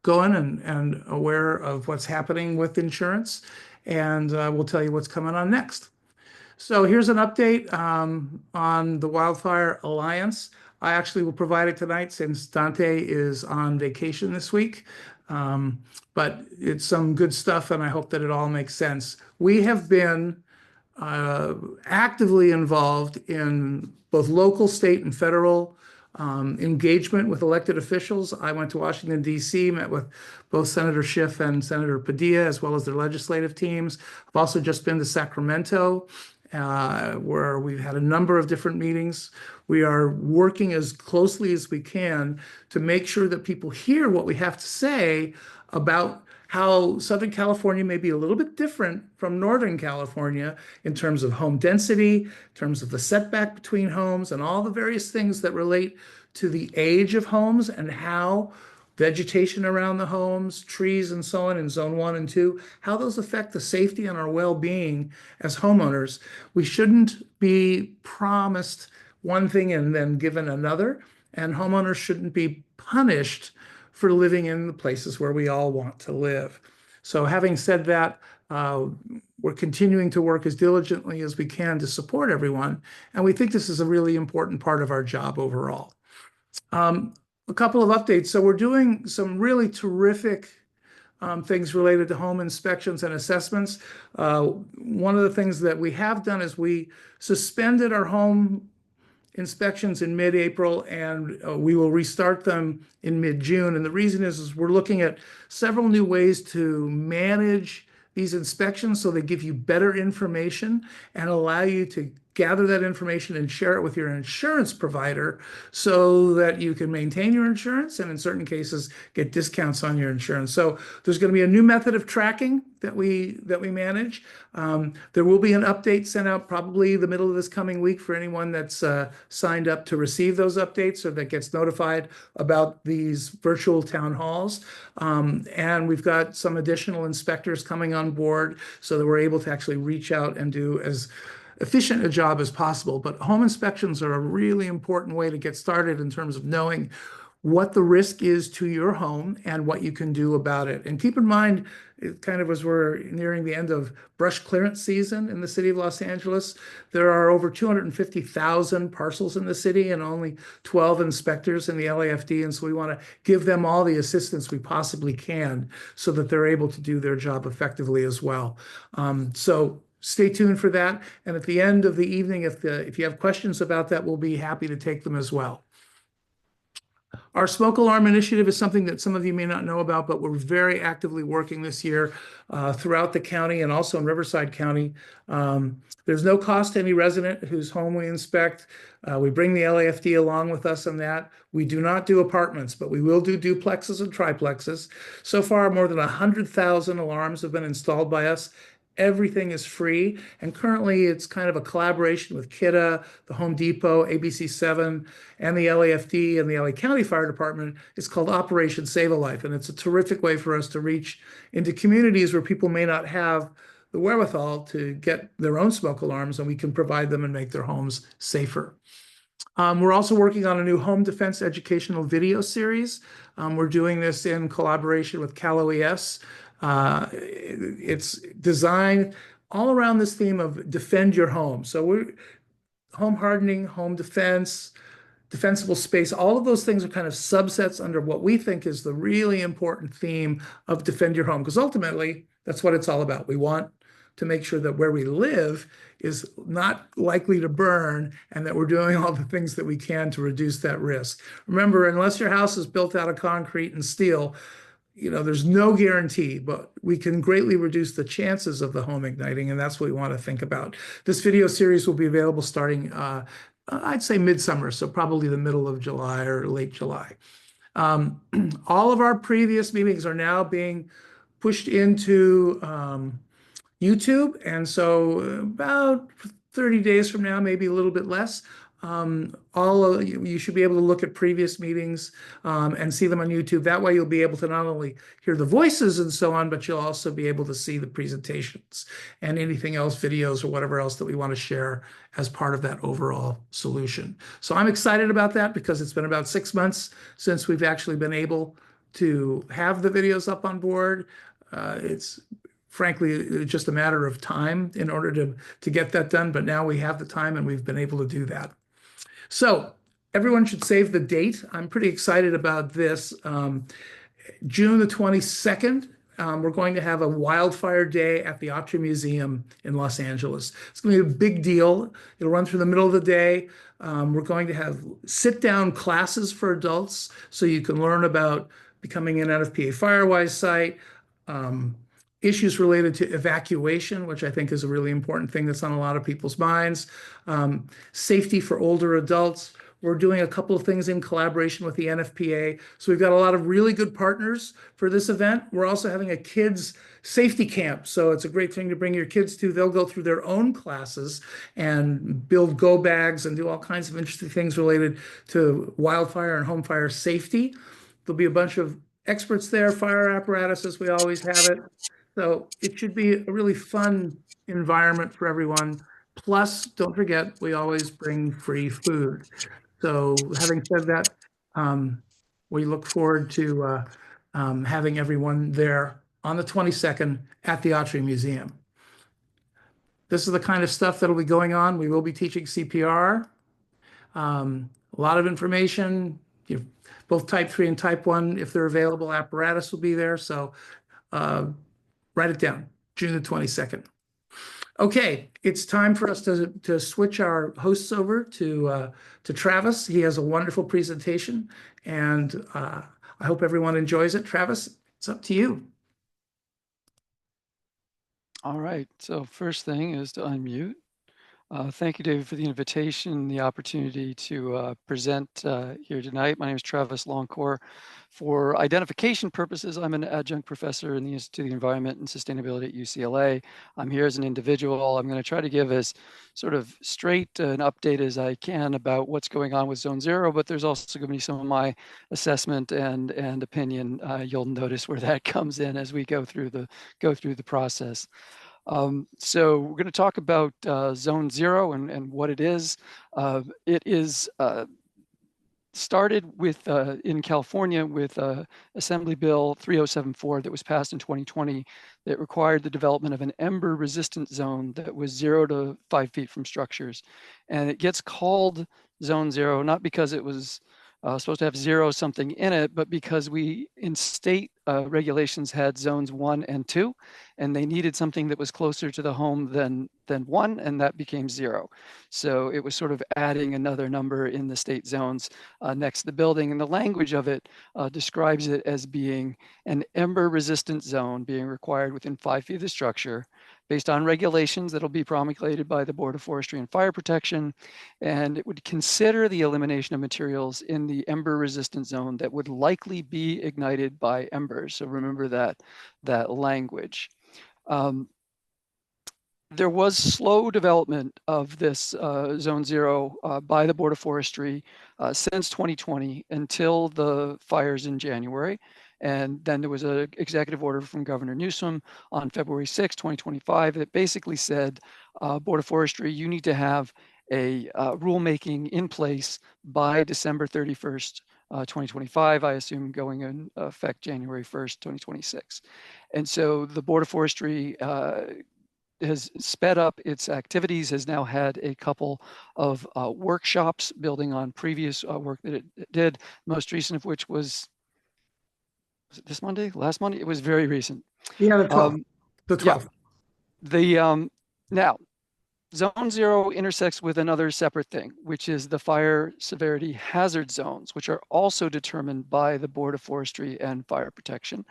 going and aware of what's happening with insurance. And we'll tell you what's coming on next. So here's an update on the Wildfire Alliance. I actually will provide it tonight since Dante is on vacation this week. But it's some good stuff, and I hope that it all makes sense. We have been actively involved in both local, state, and federal engagement with elected officials. I went to Washington, D.C., met with both Senator Schiff and Senator Padilla, as well as their legislative teams. I've also just been to Sacramento, where we've had a number of different meetings. We are working as closely as we can to make sure that people hear what we have to say about how Southern California may be a little bit different from Northern California in terms of home density, in terms of the setback between homes, and all the various things that relate to the age of homes and how vegetation around the homes, trees and so on in zone 1 and 2, how those affect the safety and our well-being as homeowners. We shouldn't be promised one thing and then given another, and homeowners shouldn't be punished for living in the places where we all want to live. So having said that, we're continuing to work as diligently as we can to support everyone, and we think this is a really important part of our job overall. A couple of updates. So we're doing some really terrific things related to home inspections and assessments. One of the things that we have done is we suspended our home inspections in mid-April, and we will restart them in mid-June. And the reason is we're looking at several new ways to manage these inspections so they give you better information and allow you to gather that information and share it with your insurance provider so that you can maintain your insurance and in certain cases get discounts on your insurance. So there's going to be a new method of tracking that we manage. There will be an update sent out probably the middle of this coming week for anyone that's signed up to receive those updates or that gets notified about these virtual town halls. And we've got some additional inspectors coming on board so that we're able to actually reach out and do as efficient a job as possible. But home inspections are a really important way to get started in terms of knowing what the risk is to your home and what you can do about it. And keep in mind, kind of as we're nearing the end of brush clearance season in the city of Los Angeles, there are over 250,000 parcels in the city and only 12 inspectors in the LAFD. And so we want to give them all the assistance we possibly can so that they're able to do their job effectively as well. So stay tuned for that. And at the end of the evening, if you have questions about that, we'll be happy to take them as well. Our smoke alarm initiative is something that some of you may not know about, but we're very actively working this year throughout the county and also in Riverside County. There's no cost to any resident whose home we inspect. We bring the LAFD along with us on that. We do not do apartments, but we will do duplexes and triplexes. So far, more than 100,000 alarms have been installed by us. Everything is free, and currently it's kind of a collaboration with Kidda, the Home Depot, ABC7, and the LAFD and the LA County Fire Department. It's called Operation Save a Life, and it's a terrific way for us to reach into communities where people may not have the wherewithal to get their own smoke alarms, and we can provide them and make their homes safer. We're also working on a new home defense educational video series. We're doing this in collaboration with Cal OES. It's designed all around this theme of defend your home. So we're home hardening, home defense, defensible space. All of those things are kind of subsets under what we think is the really important theme of defend your home, because ultimately that's what it's all about. We want to make sure that where we live is not likely to burn and that we're doing all the things that we can to reduce that risk. Remember, unless your house is built out of concrete and steel, there's no guarantee, but we can greatly reduce the chances of the home igniting, and that's what we want to think about. This video series will be available starting, I'd say midsummer, so probably the middle of July or late July. All of our previous meetings are now being pushed into YouTube, and so about 30 days from now, maybe a little bit less, you should be able to look at previous meetings and see them on YouTube. That way you'll be able to not only hear the voices and so on, but you'll also be able to see the presentations and anything else, videos or whatever else that we want to share as part of that overall solution. So I'm excited about that because it's been about 6 months since we've actually been able to have the videos up on board. It's frankly just a matter of time in order to get that done, but now we have the time and we've been able to do that. So everyone should save the date. I'm pretty excited about this. June the 22nd, we're going to have a wildfire day at the Autry Museum in Los Angeles. It's going to be a big deal. It'll run through the middle of the day. We're going to have sit-down classes for adults so you can learn about becoming an NFPA Firewise site, issues related to evacuation, which I think is a really important thing that's on a lot of people's minds, safety for older adults. We're doing a couple of things in collaboration with the NFPA. So we've got a lot of really good partners for this event. We're also having a kids safety camp. So it's a great thing to bring your kids to. They'll go through their own classes and build go bags and do all kinds of interesting things related to wildfire and home fire safety. There'll be a bunch of experts there, fire apparatus as we always have it. So it should be a really fun environment for everyone. Plus, don't forget, we always bring free food. So having said that, we look forward to having everyone there on the 22nd at the Autry Museum. This is the kind of stuff that'll be going on. We will be teaching CPR. A lot of information, both type 3 and type 1, if they're available, apparatus will be there. So write it down, June the 22nd. Okay, it's time for us to switch our hosts over to Travis. He has a wonderful presentation, and I hope everyone enjoys it. Travis, it's up to you. All right, so first thing is to unmute. Thank you, David, for the invitation, the opportunity to present here tonight. My name is Travis Longcore. For identification purposes, I'm an adjunct professor in the Institute of Environment and Sustainability at UCLA. I'm here as an individual. I'm going to try to give as sort of straight an update as I can about what's going on with Zone Zero, but there's also going to be some of my assessment and opinion. You'll notice where that comes in as we go through the process. So we're going to talk about Zone Zero and what it is. It is started with in California with Assembly Bill 3074 that was passed in 2020 that required the development of an ember resistant zone that was 0 to 5 feet from structures. And it gets called Zone Zero, not because it was supposed to have zero something in it, but because we in state regulations had zones 1 and 2, and they needed something that was closer to the home than 1, and that became 0. So it was sort of adding another number in the state zones next to the building, and the language of it describes it as being an ember resistant zone being required within 5 feet of the structure based on regulations that'll be promulgated by the Board of Forestry and Fire Protection, and it would consider the elimination of materials in the ember resistant zone that would likely be ignited by embers. So remember that language. There was slow development of this Zone Zero by the Board of Forestry since 2020 until the fires in January. And then there was an executive order from Governor Newsom on February 6, 2025 that basically said, Board of Forestry, you need to have a rulemaking in place by December 31st, 2025, I assume going in effect January 1st, 2026. And so the Board of Forestry has sped up its activities, has now had a couple of workshops building on previous work that it did, most recent of which was it this Monday, last Monday? It was very recent. Yeah, the 12th. The 12th. Yeah, now, Zone Zero intersects with another separate thing, which is the fire severity hazard zones, which are also determined by the Board of Forestry and Fire Protection.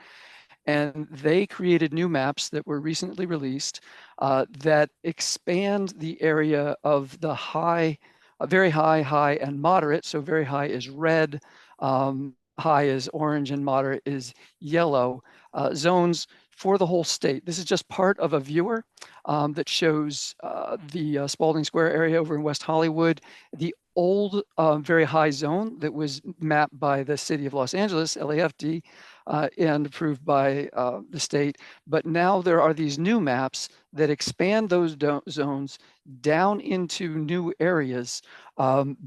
And they created new maps that were recently released that expand the area of the high, very high, high, and moderate. So very high is red, high is orange, and moderate is yellow zones for the whole state. This is just part of a viewer that shows the Spalding Square area over in West Hollywood, the old very high zone that was mapped by the city of Los Angeles, LAFD, and approved by the state. But now there are these new maps that expand those zones down into new areas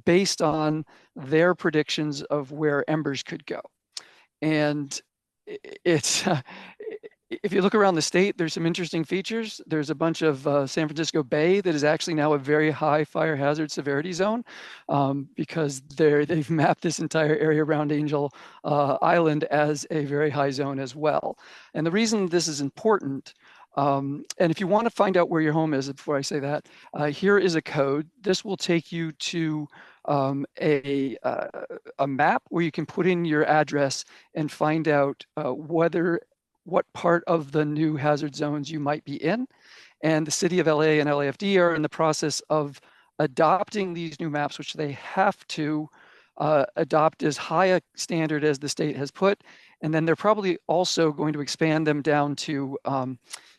based on their predictions of where embers could go. And it's if you look around the state, there's some interesting features. There's a bunch of San Francisco Bay that is actually now a very high fire hazard severity zone because they've mapped this entire area around Angel Island as a very high zone as well. And the reason this is important, and if you want to find out where your home is, before I say that, here is a code. This will take you to a map where you can put in your address and find out what part of the new hazard zones you might be in. And the city of LA and LAFD are in the process of adopting these new maps, which they have to adopt as high a standard as the state has put. And then they're probably also going to expand them down to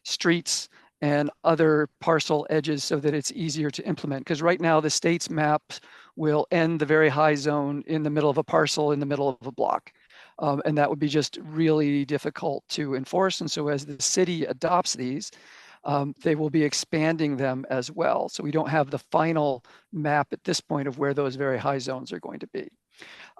streets and other parcel edges so that it's easier to implement. Because right now the state's maps will end the very high zone in the middle of a parcel in the middle of a block. And that would be just really difficult to enforce. And so as the city adopts these, they will be expanding them as well. So we don't have the final map at this point of where those very high zones are going to be.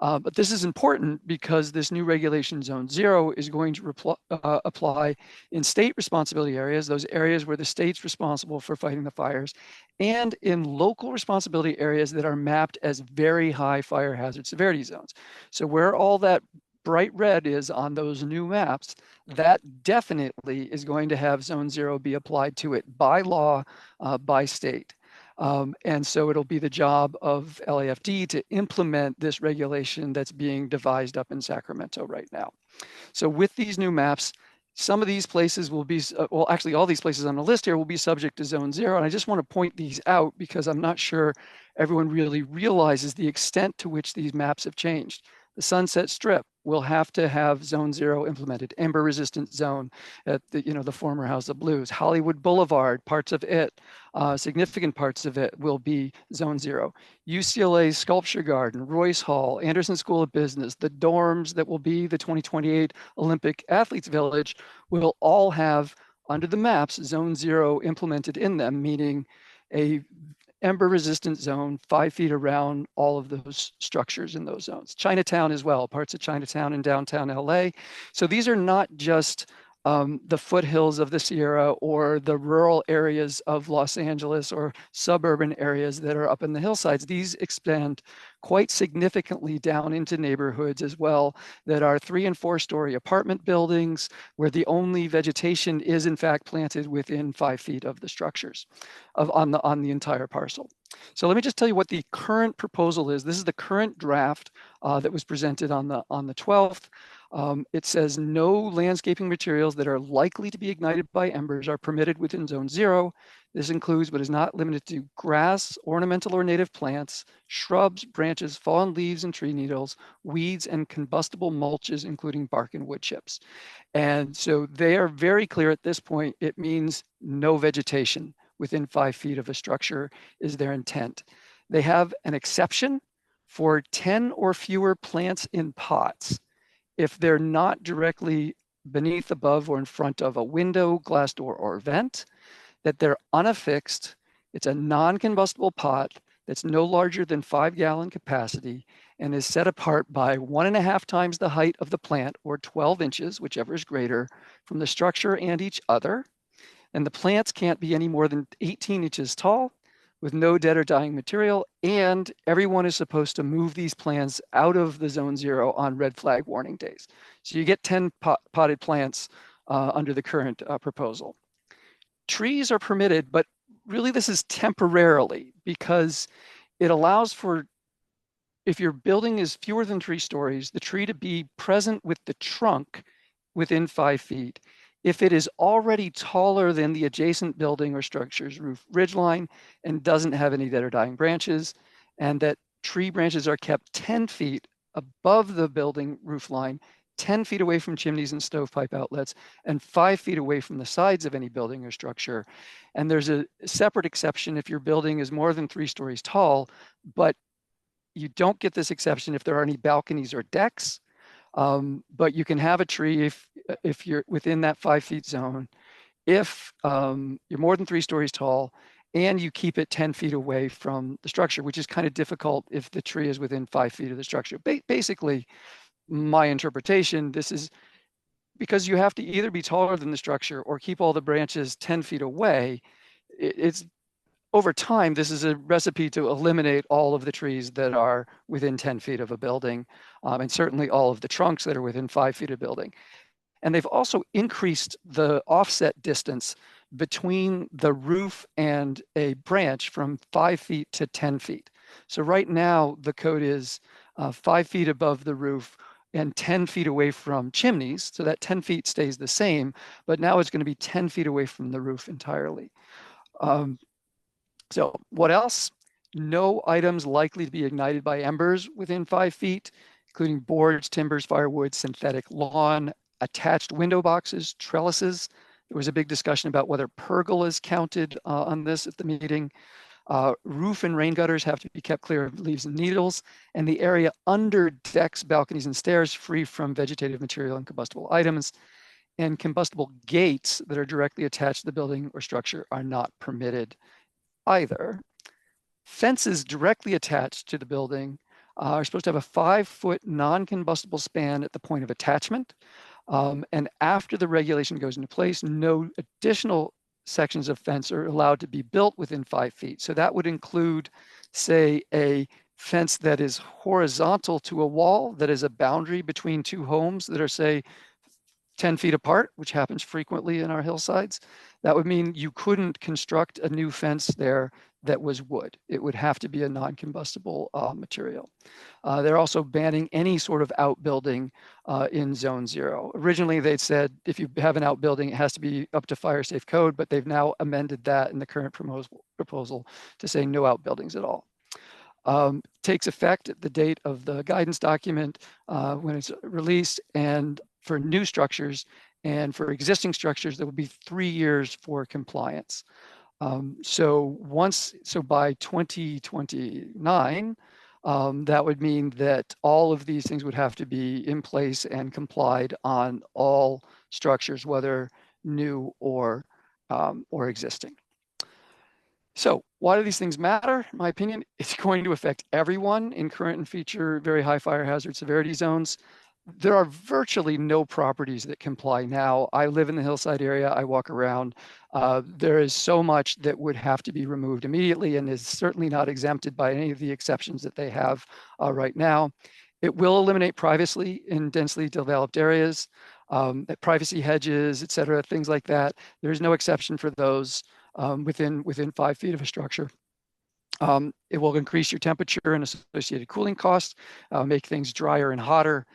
But this is important because this new regulation zone 0 is going to apply in state responsibility areas, those areas where the state's responsible for fighting the fires, and in local responsibility areas that are mapped as very high fire hazard severity zones. So where all that bright red is on those new maps, that definitely is going to have zone 0 be applied to it by law, by state. And so it'll be the job of LAFD to implement this regulation that's being devised up in Sacramento right now. So with these new maps, some of these places will be, well, actually all these places on the list here will be subject to zone 0. And I just want to point these out because I'm not sure everyone really realizes the extent to which these maps have changed. The Sunset Strip will have to have zone 0 implemented, ember resistant zone at the former House of Blues. Hollywood Boulevard, parts of it, significant parts of it will be zone 0. UCLA's Sculpture Garden, Royce Hall, Anderson School of Business, the dorms that will be the 2028 Olympic Athletes Village will all have, under the maps, zone 0 implemented in them, meaning a ember resistant zone 5 feet around all of those structures in those zones. Chinatown as well, parts of Chinatown in downtown LA. So these are not just the foothills of the Sierra or the rural areas of Los Angeles or suburban areas that are up in the hillsides. These expand quite significantly down into neighborhoods as well that are 3- and 4-story apartment buildings where the only vegetation is in fact planted within 5 feet of the structures on the entire parcel. So let me just tell you what the current proposal is. This is the current draft that was presented on the 12th. It says no landscaping materials that are likely to be ignited by embers are permitted within zone 0. This includes but is not limited to grass, ornamental or native plants, shrubs, branches, fallen leaves and tree needles, weeds, and combustible mulches, including bark and wood chips. And so they are very clear at this point. It means no vegetation within 5 feet of a structure is their intent. They have an exception for 10 or fewer plants in pots if they're not directly beneath, above, or in front of a window, glass door, or vent, that they're unaffixed. It's a non-combustible pot that's no larger than 5-gallon capacity and is set apart by 1.5 times the height of the plant, or 12 inches, whichever is greater, from the structure and each other. And the plants can't be any more than 18 inches tall, with no dead or dying material, and everyone is supposed to move these plants out of the zone 0 on red flag warning days. So you get 10 potted plants under the current proposal. Trees are permitted, but really this is temporarily because it allows for, if your building is fewer than 3 stories, the tree to be present with the trunk within 5 feet. If it is already taller than the adjacent building or structure's roof ridgeline and doesn't have any dead or dying branches, and that tree branches are kept 10 feet above the building roof line, 10 feet away from chimneys and stovepipe outlets, and 5 feet away from the sides of any building or structure. And there's a separate exception if your building is more than 3 stories tall, but you don't get this exception if there are any balconies or decks. But you can have a tree if you're within that 5 feet zone, if you're more than 3 stories tall, and you keep it 10 feet away from the structure, which is kind of difficult if the tree is within 5 feet of the structure. Basically, my interpretation, this is because you have to either be taller than the structure or keep all the branches 10 feet away. It's over time, this is a recipe to eliminate all of the trees that are within 10 feet of a building, and certainly all of the trunks that are within 5 feet of building. And they've also increased the offset distance between the roof and a branch from 5 feet to 10 feet. So right now, the code is 5 feet above the roof and 10 feet away from chimneys. So that 10 feet stays the same, but now it's going to be 10 feet away from the roof entirely. So what else? No items likely to be ignited by embers within 5 feet, including boards, timbers, firewood, synthetic lawn, attached window boxes, trellises. There was a big discussion about whether pergolas counted on this at the meeting. Roof and rain gutters have to be kept clear of leaves and needles, and the area under decks, balconies, and stairs free from vegetative material and combustible items. And combustible gates that are directly attached to the building or structure are not permitted either. Fences directly attached to the building are supposed to have a 5-foot non-combustible span at the point of attachment. And after the regulation goes into place, no additional sections of fence are allowed to be built within 5 feet. So that would include, say, a fence that is horizontal to a wall, that is a boundary between two homes that are, say, 10 feet apart, which happens frequently in our hillsides. That would mean you couldn't construct a new fence there that was wood. It would have to be a non-combustible material. They're also banning any sort of outbuilding in Zone 0. Originally, they'd said if you have an outbuilding, it has to be up to fire safe code, but they've now amended that in the current proposal to say no outbuildings at all. Takes effect at the date of the guidance document when it's released, and for new structures, and for existing structures, there will be 3 years for compliance. So by 2029, that would mean that all of these things would have to be in place and complied on all structures, whether new or existing. So why do these things matter? In my opinion, it's going to affect everyone in current and future very high fire hazard severity zones. There are virtually no properties that comply now. I live in the hillside area. I walk around. There is so much that would have to be removed immediately and is certainly not exempted by any of the exceptions that they have right now. It will eliminate privacy in densely developed areas, privacy hedges, et cetera, things like that. There's no exception for those within 5 feet of a structure. It will increase your temperature and associated cooling costs, make things drier and hotter.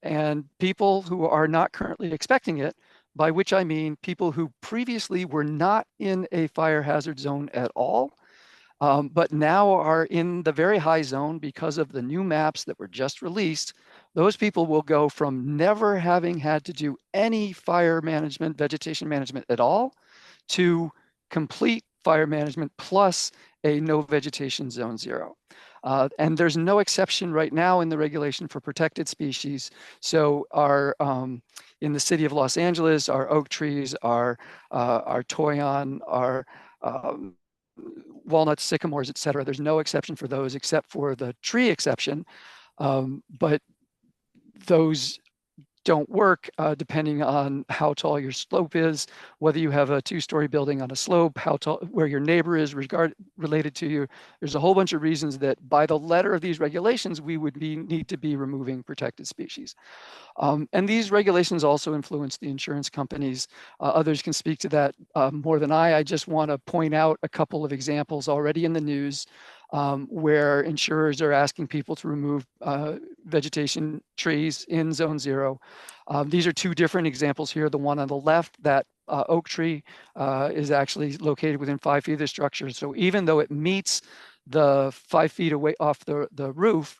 And people who are not currently expecting it, by which I mean people who previously were not in a fire hazard zone at all, but now are in the very high zone because of the new maps that were just released. Those people will go from never having had to do any fire management, vegetation management at all, to complete fire management plus a no vegetation zone 0. And there's no exception right now in the regulation for protected species. So in the city of Los Angeles, our oak trees, our toyon, our walnuts, sycamores, et cetera, there's no exception for those except for the tree exception. But those don't work depending on how tall your slope is, whether you have a 2-story building on a slope, how tall, where your neighbor is related to you. There's a whole bunch of reasons that by the letter of these regulations, we would need to be removing protected species. And these regulations also influence the insurance companies. Others can speak to that more than I. I just want to point out a couple of examples already in the news where insurers are asking people to remove vegetation trees in Zone 0. These are 2 different examples here. The one on the left, that oak tree is actually located within 5 feet of the structure. So even though it meets the 5 feet away off the roof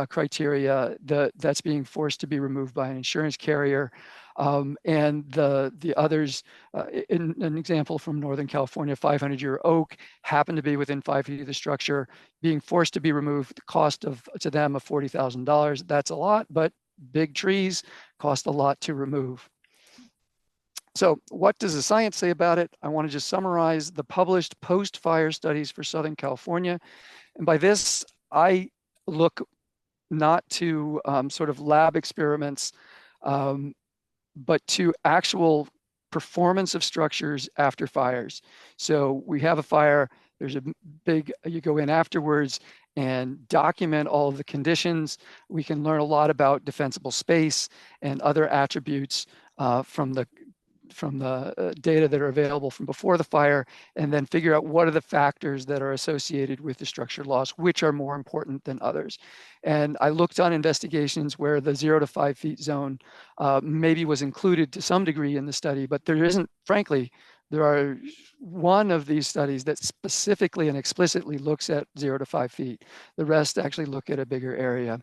criteria, that's being forced to be removed by an insurance carrier. And the others, in an example from Northern California, 500-year oak happened to be within 5 feet of the structure, being forced to be removed, the cost to them of $40,000. That's a lot, but big trees cost a lot to remove. So what does the science say about it? I want to just summarize the published post-fire studies for Southern California. And by this, I look not to sort of lab experiments, but to actual performance of structures after fires. So we have a fire, there's a big, you go in afterwards and document all of the conditions. We can learn a lot about defensible space and other attributes from the data that are available from before the fire, and then figure out what are the factors that are associated with the structure loss, which are more important than others. And I looked on investigations where the 0 to 5 feet zone maybe was included to some degree in the study, but there isn't, frankly, there are one of these studies that specifically and explicitly looks at 0 to 5 feet. The rest actually look at a bigger area.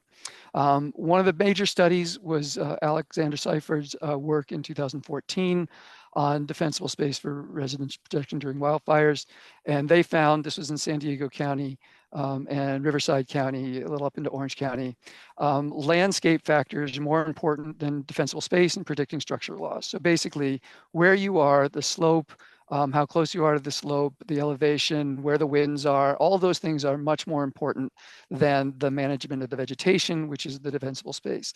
One of the major studies was Alexander Seifert's work in 2014 on defensible space for residential protection during wildfires. And they found, this was in San Diego County and Riverside County, a little up into Orange County, landscape factors are more important than defensible space in predicting structural loss. So basically, where you are, the slope, how close you are to the slope, the elevation, where the winds are, all those things are much more important than the management of the vegetation, which is the defensible space.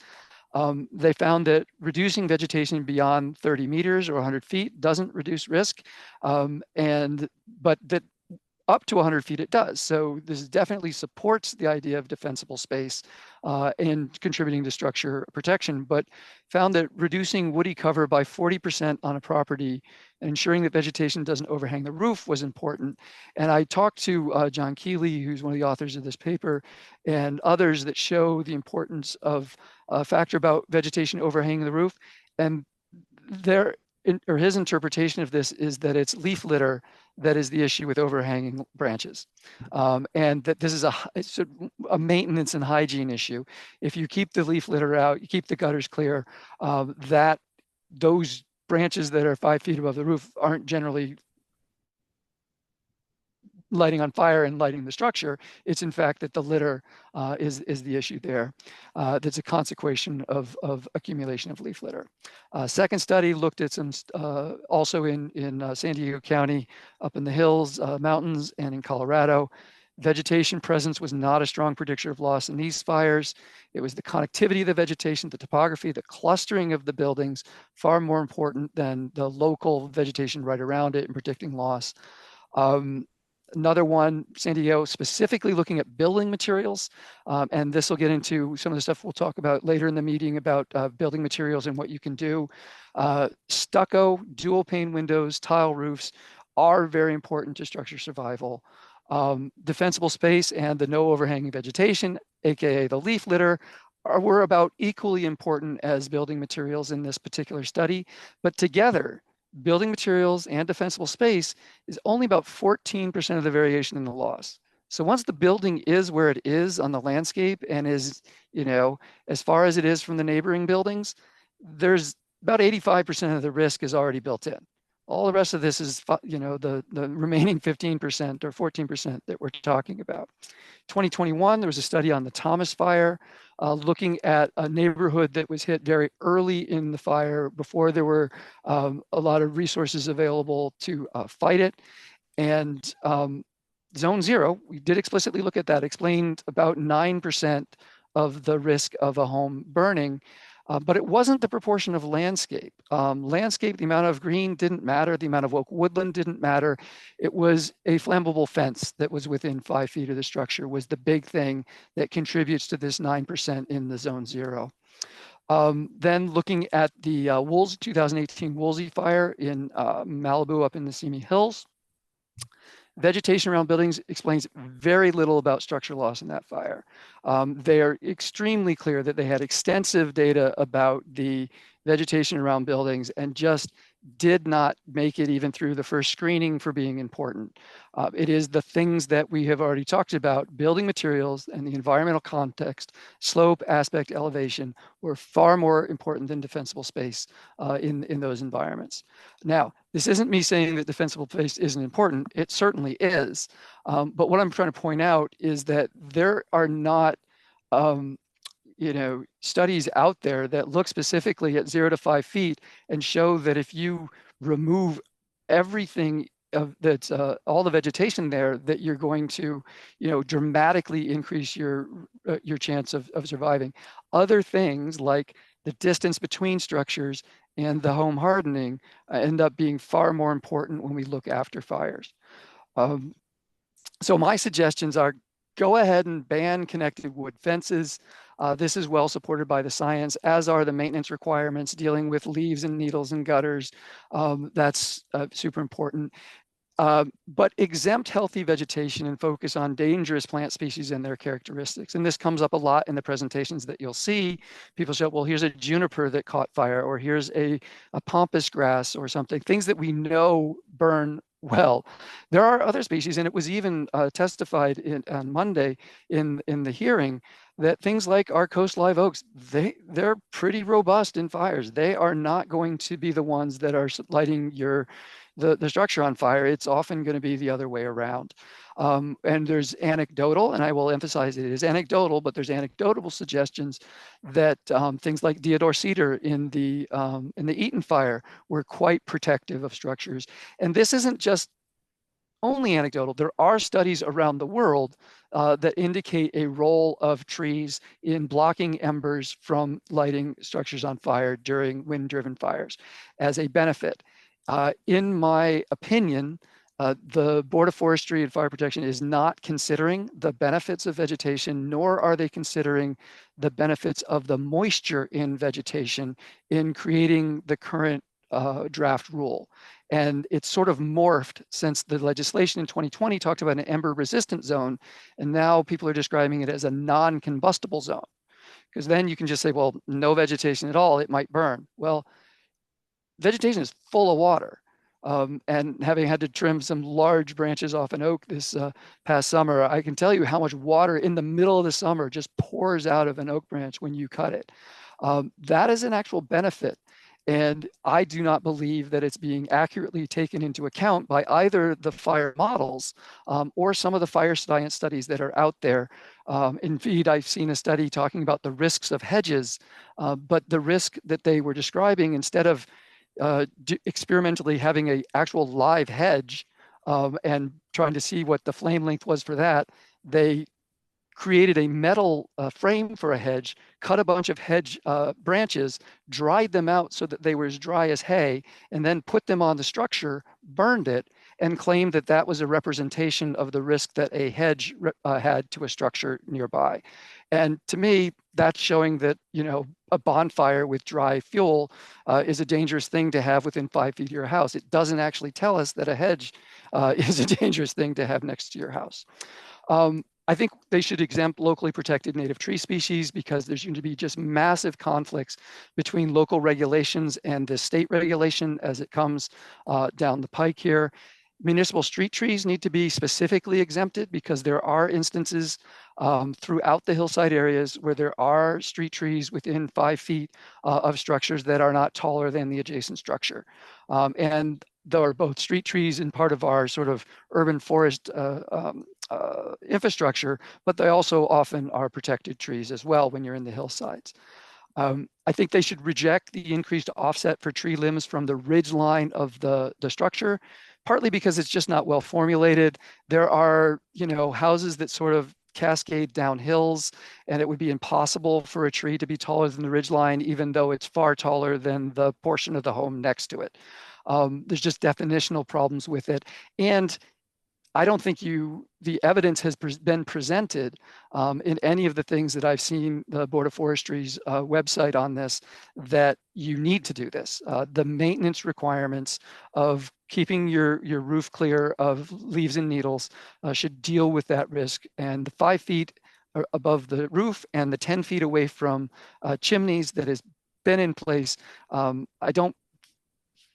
They found that reducing vegetation beyond 30 meters or 100 feet doesn't reduce risk, but that up to 100 feet it does. So this definitely supports the idea of defensible space and contributing to structure protection, but found that reducing woody cover by 40% on a property and ensuring that vegetation doesn't overhang the roof was important. And I talked to John Keeley, who's one of the authors of this paper, and others that show the importance of a factor about vegetation overhanging the roof. And his interpretation of this is that it's leaf litter that is the issue with overhanging branches. And that this is a maintenance and hygiene issue. If you keep the leaf litter out, you keep the gutters clear, that those branches that are 5 feet above the roof aren't generally lighting on fire and lighting the structure. It's in fact that the litter is the issue there. That's a consequence of accumulation of leaf litter. Second study looked at some also in San Diego County, up in the hills, mountains, and in Colorado. Vegetation presence was not a strong predictor of loss in these fires. It was the connectivity of the vegetation, the topography, the clustering of the buildings, far more important than the local vegetation right around it in predicting loss. Another one, San Diego, specifically looking at building materials. And this will get into some of the stuff we'll talk about later in the meeting about building materials and what you can do. Stucco, dual pane windows, tile roofs are very important to structure survival. Defensible space and the no overhanging vegetation, AKA the leaf litter, were about equally important as building materials in this particular study, but together, building materials and defensible space is only about 14% of the variation in the loss. So once the building is where it is on the landscape and is, as far as it is from the neighboring buildings, there's about 85% of the risk is already built in. All the rest of this is, the remaining 15% or 14% that we're talking about. 2021, there was a study on the Thomas Fire, looking at a neighborhood that was hit very early in the fire before there were a lot of resources available to fight it. And zone 0, we did explicitly look at that, explained about 9% of the risk of a home burning. But it wasn't the proportion of landscape. Landscape, the amount of green didn't matter. The amount of oak woodland didn't matter. It was a flammable fence that was within 5 feet of the structure was the big thing that contributes to this 9% in the zone 0. Then looking at the 2018 Woolsey fire in Malibu up in the Simi Hills. Vegetation around buildings explains very little about structure loss in that fire. They are extremely clear that they had extensive data about the vegetation around buildings and just did not make it even through the first screening for being important. It is the things that we have already talked about, building materials and the environmental context, slope, aspect, elevation, were far more important than defensible space in those environments. Now, this isn't me saying that defensible space isn't important. It certainly is. But what I'm trying to point out is that there are not studies out there that look specifically at 0 to 5 feet and show that if you remove everything that's all the vegetation there, that you're going to, dramatically increase your chance of surviving. Other things like the distance between structures and the home hardening end up being far more important when we look after fires. Um, so my suggestions are, go ahead and ban connected wood fences. This is well supported by the science, as are the maintenance requirements dealing with leaves and needles and gutters. That's super important. But exempt healthy vegetation and focus on dangerous plant species and their characteristics. And this comes up a lot in the presentations that you'll see. People show, well, here's a juniper that caught fire, or here's a pampas grass or something, things that we know burn well. There are other species, and it was even testified on Monday in the hearing, that things like our coast live oaks, they're pretty robust in fires. They are not going to be the ones that are lighting the structure on fire. It's often going to be the other way around. And there's anecdotal, and I will emphasize it is anecdotal, but there's anecdotal suggestions that things like deodar cedar in the Eaton fire were quite protective of structures. And this isn't just only anecdotal. There are studies around the world that indicate a role of trees in blocking embers from lighting structures on fire during wind-driven fires as a benefit. In my opinion, the Board of Forestry and Fire Protection is not considering the benefits of vegetation, nor are they considering the benefits of the moisture in vegetation in creating the current draft rule. And it's sort of morphed since the legislation in 2020 talked about an ember resistant zone. And now people are describing it as a non-combustible zone. Because then you can just say, well, no vegetation at all, it might burn. Well, vegetation is full of water. And having had to trim some large branches off an oak this past summer, I can tell you how much water in the middle of the summer just pours out of an oak branch when you cut it. That is an actual benefit. And I do not believe that it's being accurately taken into account by either the fire models or some of the fire science studies that are out there. Indeed, I've seen a study talking about the risks of hedges, but the risk that they were describing, instead of experimentally having an actual live hedge and trying to see what the flame length was for that, they created a metal frame for a hedge, cut a bunch of hedge branches, dried them out so that they were as dry as hay, and then put them on the structure, burned it, and claimed that that was a representation of the risk that a hedge had to a structure nearby. And to me, that's showing that, a bonfire with dry fuel is a dangerous thing to have within 5 feet of your house. It doesn't actually tell us that a hedge is a dangerous thing to have next to your house. I think they should exempt locally protected native tree species, because there's going to be just massive conflicts between local regulations and the state regulation as it comes down the pike here. Municipal street trees need to be specifically exempted, because there are instances throughout the hillside areas where there are street trees within 5 feet of structures that are not taller than the adjacent structure. And there are both street trees and part of our sort of urban forest infrastructure, but they also often are protected trees as well when you're in the hillsides. I think they should reject the increased offset for tree limbs from the ridge line of the structure, partly because it's just not well formulated. There are, houses that sort of cascade down hills, and it would be impossible for a tree to be taller than the ridge line, even though it's far taller than the portion of the home next to it. There's just definitional problems with it. And I don't think the evidence has been presented in any of the things that I've seen the Board of Forestry's website on this, that you need to do this. The maintenance requirements of keeping your roof clear of leaves and needles should deal with that risk. And the 5 feet above the roof and the 10 feet away from chimneys that has been in place, I don't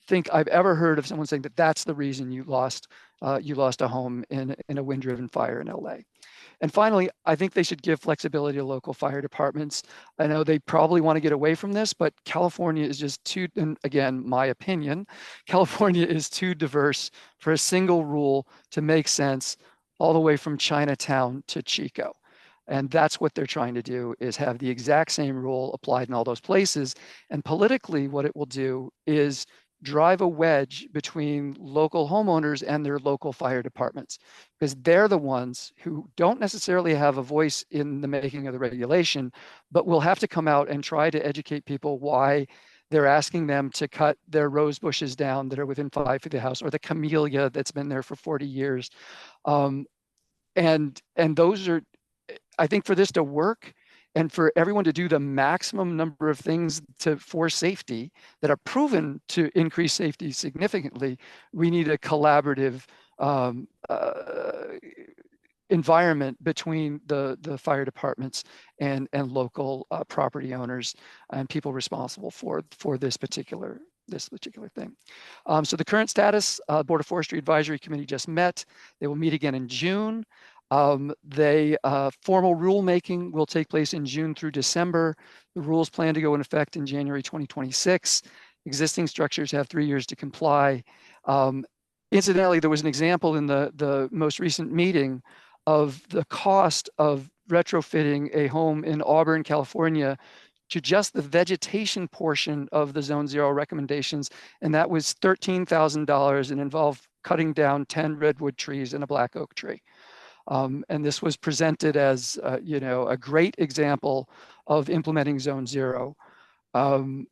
think I've ever heard of someone saying that that's the reason you lost a home in a wind-driven fire in LA. And finally, I think they should give flexibility to local fire departments. I know they probably want to get away from this, but California is just too, and again, my opinion, California is too diverse for a single rule to make sense all the way from Chinatown to Chico. And that's what they're trying to do, is have the exact same rule applied in all those places. And politically, what it will do is drive a wedge between local homeowners and their local fire departments, because they're the ones who don't necessarily have a voice in the making of the regulation, but will have to come out and try to educate people why they're asking them to cut their rose bushes down that are within 5 feet of the house, or the camellia that's been there for 40 years. Um, and those are, I think, for this to work and for everyone to do the maximum number of things for safety that are proven to increase safety significantly, we need a collaborative environment between the fire departments and local property owners and people responsible for this particular thing. So the current status, Board of Forestry Advisory Committee just met. They will meet again in June. Formal rulemaking will take place in June through December. The rules plan to go in effect in January 2026. Existing structures have 3 years to comply. Incidentally, there was an example in the most recent meeting of the cost of retrofitting a home in Auburn, California, to just the vegetation portion of the Zone Zero recommendations, and that was $13,000 and involved cutting down 10 redwood trees and a black oak tree. And this was presented as a great example of implementing Zone Zero. I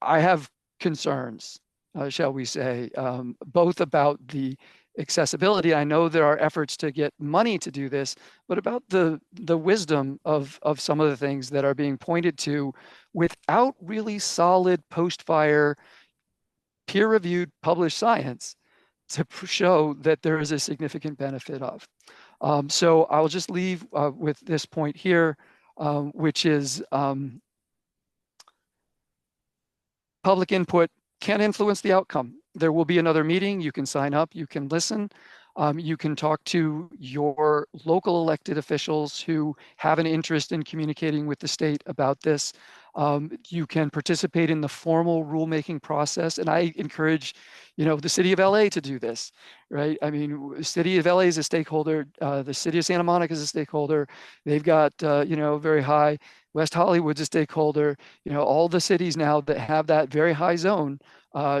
have concerns, shall we say, both about the accessibility. I know there are efforts to get money to do this, but about the wisdom of some of the things that are being pointed to without really solid post-fire, peer-reviewed, published science to show that there is a significant benefit of. So I'll just leave with this point here, which is public input can influence the outcome. There will be another meeting. You can sign up, you can listen. You can talk to your local elected officials who have an interest in communicating with the state about this. You can participate in the formal rulemaking process. And I encourage, the city of LA to do this, right? I mean, the city of LA is a stakeholder. The city of Santa Monica is a stakeholder. They've got, very high. West Hollywood's a stakeholder. All the cities now that have that very high zone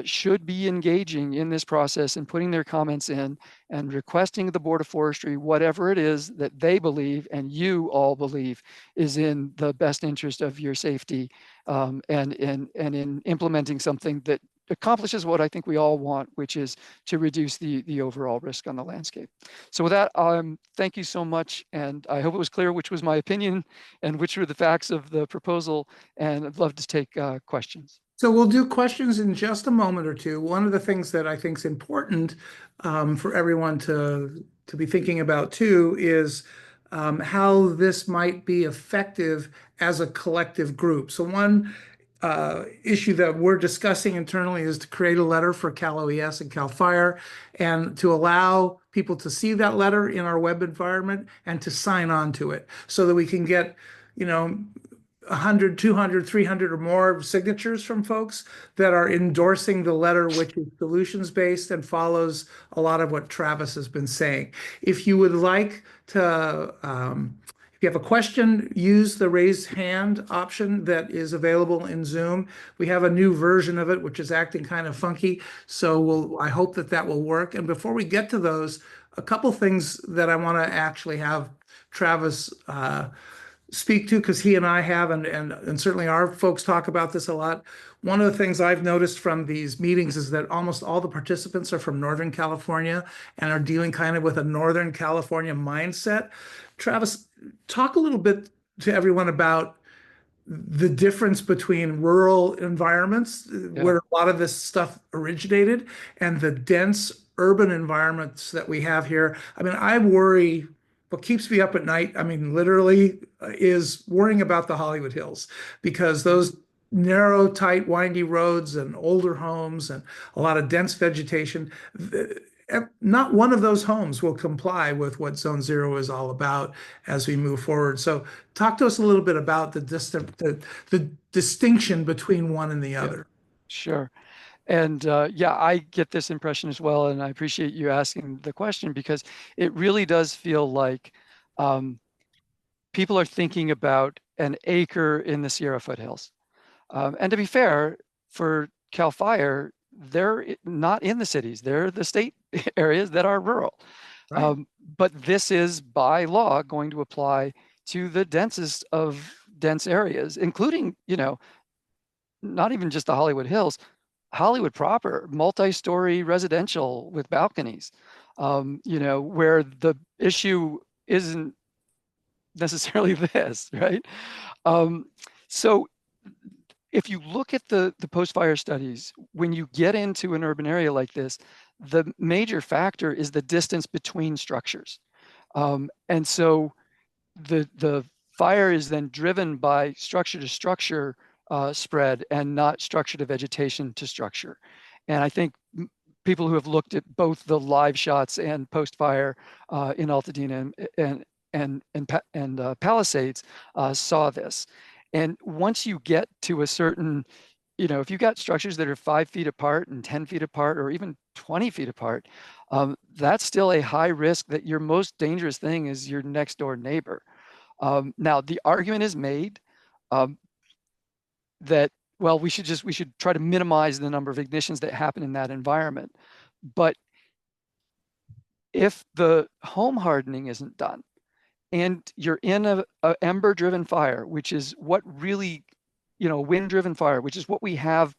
should be engaging in this process and putting their comments in and requesting the Board of Forestry whatever it is that they believe and you all believe is in the best interest of your safety, and in implementing something that accomplishes what I think we all want, which is to reduce the overall risk on the landscape. So with that, thank you so much. And I hope it was clear which was my opinion and which were the facts of the proposal. And I'd love to take questions. So we'll do questions in just a moment or two. One of the things that I think is important for everyone to be thinking about too is how this might be effective as a collective group. So one issue that we're discussing internally is to create a letter for Cal OES and Cal Fire, and to allow people to see that letter in our web environment and to sign on to it so that we can get, 100, 200, 300 or more signatures from folks that are endorsing the letter, which is solutions-based and follows a lot of what Travis has been saying. If you would like to, if you have a question, use the raise hand option that is available in Zoom. We have a new version of it, which is acting kind of funky. So I hope that will work. And before we get to those, a couple things that I want to actually have Travis speak to, because he and I have, and certainly our folks talk about this a lot. One of the things I've noticed from these meetings is that almost all the participants are from Northern California and are dealing kind of with a Northern California mindset. Travis, talk a little bit to everyone about the difference between rural environments where a lot of this stuff originated and the dense urban environments that we have here. I mean, I worry. What keeps me up at night, I mean, literally, is worrying about the Hollywood Hills, because those narrow, tight, windy roads and older homes and a lot of dense vegetation, not one of those homes will comply with what Zone Zero is all about as we move forward. So talk to us a little bit about the distinction between one and the other. Sure. And I get this impression as well. And I appreciate you asking the question, because it really does feel like people are thinking about an acre in the Sierra foothills. And to be fair, for Cal Fire, they're not in the cities. They're the state areas that are rural. Right. Um, but this is by law going to apply to the densest of dense areas, including, not even just the Hollywood Hills, Hollywood proper, multi-story residential with balconies, where the issue isn't necessarily this, right? Um, so if you look at the post-fire studies, when you get into an urban area like this, the major factor is the distance between structures. And so the fire is then driven by structure to structure spread and not structure to vegetation to structure. And I think people who have looked at both the live shots and post-fire in Altadena and Palisades saw this. And once you get to a certain, if you've got structures that are 5 feet apart and 10 feet apart, or even 20 feet apart, that's still a high risk that your most dangerous thing is your next door neighbor. Now, the argument is made um, that, well, we should try to minimize the number of ignitions that happen in that environment. But if the home hardening isn't done and you're in a ember-driven fire, which is what really, wind-driven fire, which is what we have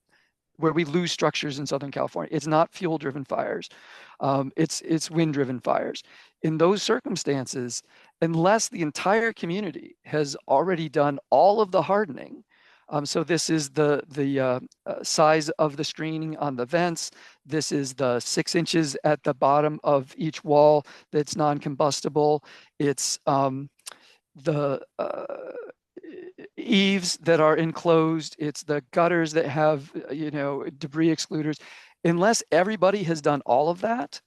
where we lose structures in Southern California. It's not fuel-driven fires. It's wind-driven fires. In those circumstances, unless the entire community has already done all of the hardening, so this is the size of the screening on the vents. This is the 6 inches at the bottom of each wall that's non-combustible. It's the eaves that are enclosed. It's the gutters that have, debris excluders. Unless everybody has done all of that,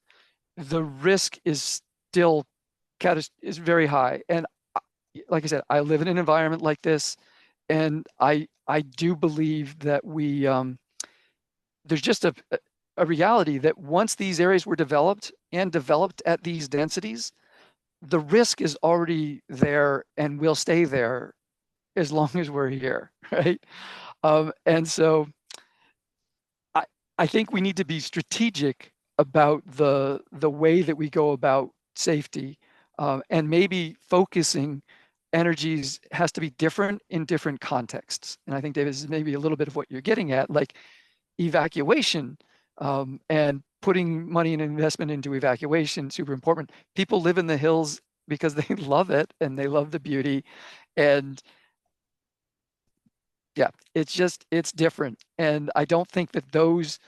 the risk is still is very high. And like I said, I live in an environment like this, and I do believe that there's just a reality that once these areas were developed and developed at these densities, the risk is already there and will stay there as long as we're here, right? And so I, I think we need to be strategic about the way that we go about safety, and maybe focusing energies has to be different in different contexts. And I think, David, this is maybe a little bit of what you're getting at, like evacuation, and putting money and investment into evacuation, super important. People live in the hills because they love it and they love the beauty. And yeah, it's different. And I don't think that those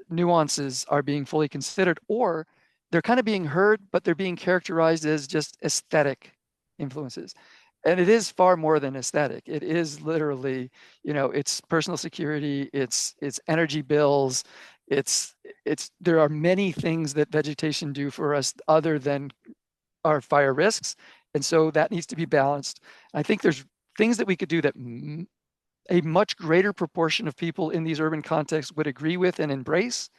nuances are being fully considered, or they're kind of being heard, but they're being characterized as just aesthetic influences. And it is far more than aesthetic. It is literally, it's personal security, it's energy bills, it's there are many things that vegetation do for us other than our fire risks. And so that needs to be balanced. I think there's things that we could do that a much greater proportion of people in these urban contexts would agree with and embrace,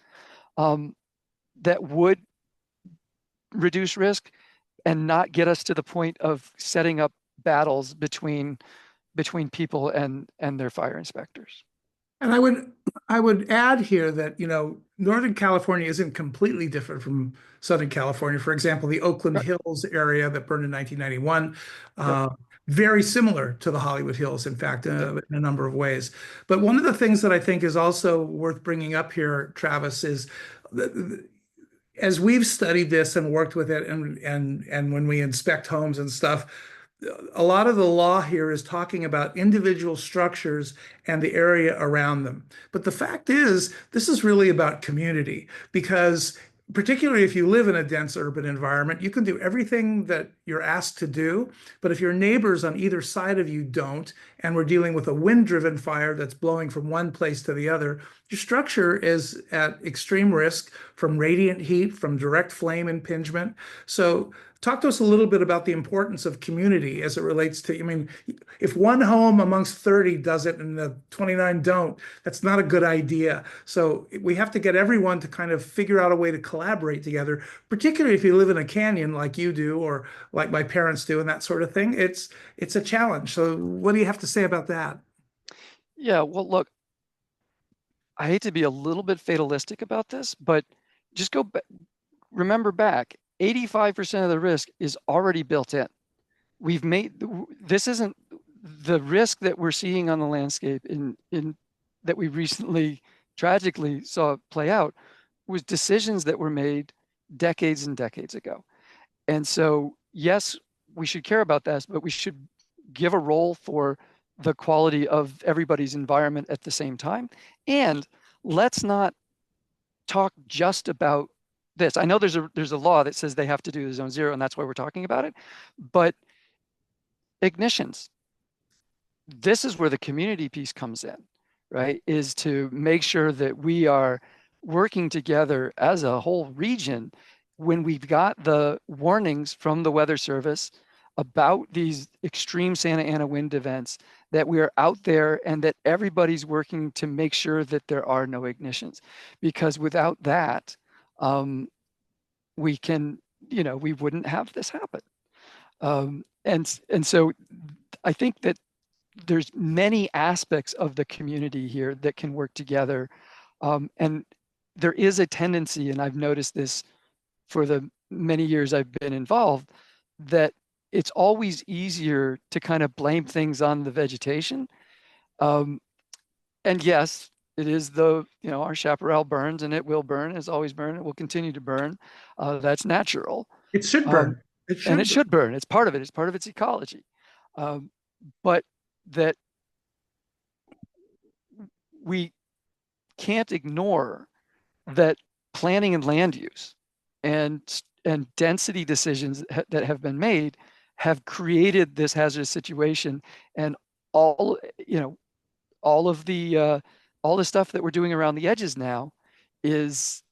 that would reduce risk and not get us to the point of setting up battles between people and their fire inspectors. And I would add here that, Northern California isn't completely different from Southern California. For example, the Oakland Right. Hills area that burned in 1991, Yep. very similar to the Hollywood Hills, in fact, Yep. in a number of ways. But one of the things that I think is also worth bringing up here, Travis, is as we've studied this and worked with it, and when we inspect homes and stuff, a lot of the law here is talking about individual structures and the area around them. But the fact is, this is really about community, because particularly if you live in a dense urban environment, you can do everything that you're asked to do. But if your neighbors on either side of you don't, and we're dealing with a wind-driven fire that's blowing from one place to the other, your structure is at extreme risk from radiant heat, from direct flame impingement. So talk to us a little bit about the importance of community as it relates to, I mean, if one home amongst 30 does it and the 29 don't, that's not a good idea. So we have to get everyone to kind of figure out a way to collaborate together, particularly if you live in a canyon like you do, or like my parents do, and that sort of thing. It's a challenge. So what do you have to say about that? Yeah, well, look, I hate to be a little bit fatalistic about this, but just remember back, 85% of the risk is already built in. We've made this isn't the risk that we're seeing on the landscape in that we recently tragically saw play out was decisions that were made decades and decades ago. And so, yes, we should care about that, but we should give a role for the quality of everybody's environment at the same time. And let's not talk just about this. I know there's a law that says they have to do the zone zero, and that's why we're talking about it. But ignitions, this is where the community piece comes in, right? Is to make sure that we are working together as a whole region when we've got the warnings from the Weather Service about these extreme Santa Ana wind events, that we are out there and that everybody's working to make sure that there are no ignitions. Because without that, we can, we wouldn't have this happen. And so I think that there's many aspects of the community here that can work together. And there is a tendency, and I've noticed this for the many years I've been involved, that it's always easier to kind of blame things on the vegetation. And yes, it is our chaparral burns and it will burn, it's always burn, it will continue to burn. That's natural. It should Um, burn. It and it should burn. should burn. It's part of it. It's part of its ecology. But that we can't ignore that planning and land use and density decisions that have been made have created this hazardous situation, and all all of the all the stuff that we're doing around the edges now is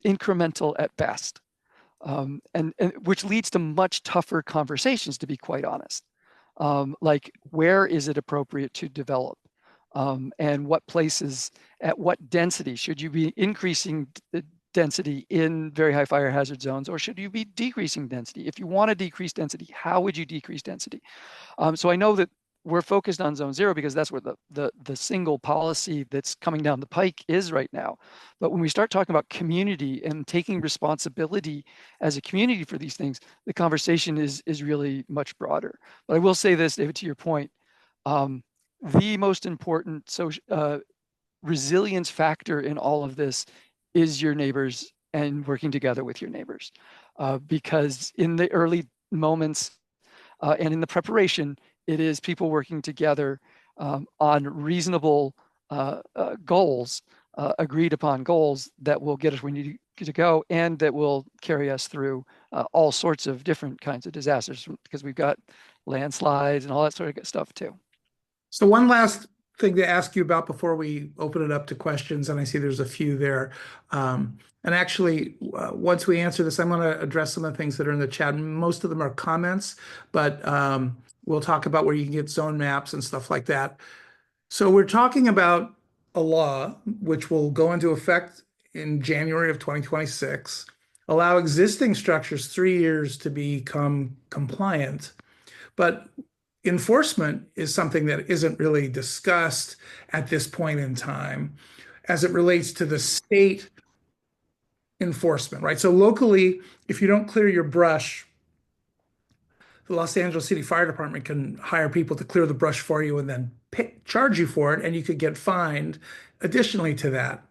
incremental at best, and which leads to much tougher conversations, to be quite honest. Like, where is it appropriate to develop? And what places, at what density? Should you be increasing the density in very high fire hazard zones, or should you be decreasing density? If you want to decrease density, how would you decrease density? So I know that we're focused on zone zero because that's where the single policy that's coming down the pike is right now. But when we start talking about community and taking responsibility as a community for these things, the conversation is really much broader. But I will say this, David, to your point, the most important resilience factor in all of this is your neighbors and working together with your neighbors. Because in the early moments and in the preparation, it is people working together on reasonable goals, agreed upon goals that will get us where we need to go, and that will carry us through all sorts of different kinds of disasters, because we've got landslides and all that sort of stuff too. So one last thing to ask you about before we open it up to questions, and I see there's a few there. And actually, once we answer this, I'm going to address some of the things that are in the chat. Most of them are comments, but we'll talk about where you can get zone maps and stuff like that. So we're talking about a law which will go into effect in January of 2026, allow existing structures 3 years to become compliant. But enforcement is something that isn't really discussed at this point in time as it relates to the state enforcement, right? So locally, if you don't clear your brush, the Los Angeles City Fire Department can hire people to clear the brush for you and then charge you for it, and you could get fined additionally to that.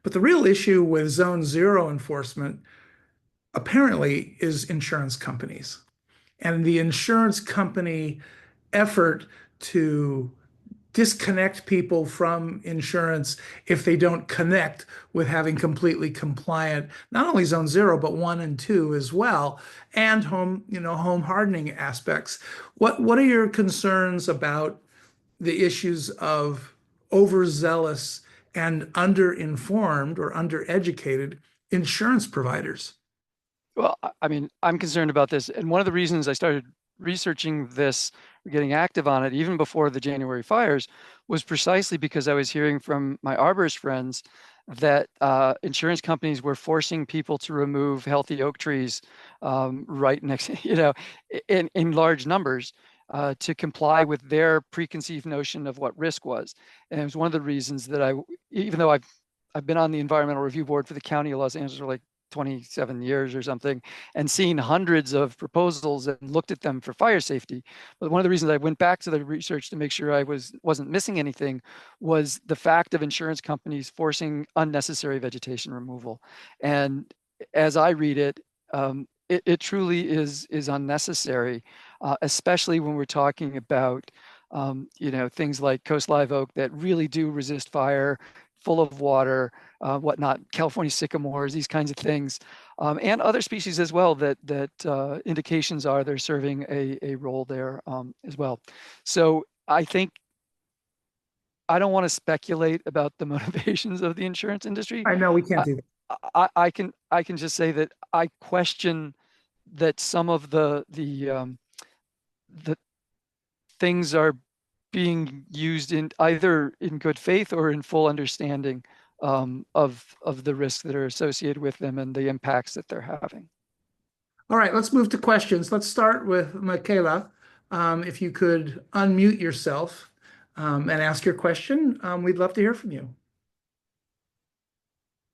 But the real issue with zone zero enforcement apparently is insurance companies and the insurance company effort to disconnect people from insurance if they don't connect with having completely compliant, not only zone zero, but 1 and 2 as well, and home hardening aspects. What are your concerns about the issues of overzealous and underinformed or undereducated insurance providers? Well, I mean, I'm concerned about this. And one of the reasons I started researching this, getting active on it, even before the January fires, was precisely because I was hearing from my arborist friends that insurance companies were forcing people to remove healthy oak trees right next, in large numbers, to comply with their preconceived notion of what risk was. And it was one of the reasons that even though I've been on the environmental review board for the county of Los Angeles for like 27 years or something, and seen hundreds of proposals and looked at them for fire safety. But one of the reasons I went back to the research to make sure I wasn't missing anything was the fact of insurance companies forcing unnecessary vegetation removal. And as I read it, it truly is unnecessary, especially when we're talking about things like coast live oak that really do resist fire, full of water, whatnot, California sycamores, these kinds of things, and other species as well that indications are they're serving a role there as well. So I think I don't want to speculate about the motivations of the insurance industry. I know we can't I, do that. I can just say that I question that some of the things are being used in either in good faith or in full understanding of the risks that are associated with them and the impacts that they're having. All right, let's move to questions. Let's start with Michaela. If you could unmute yourself and ask your question, we'd love to hear from you.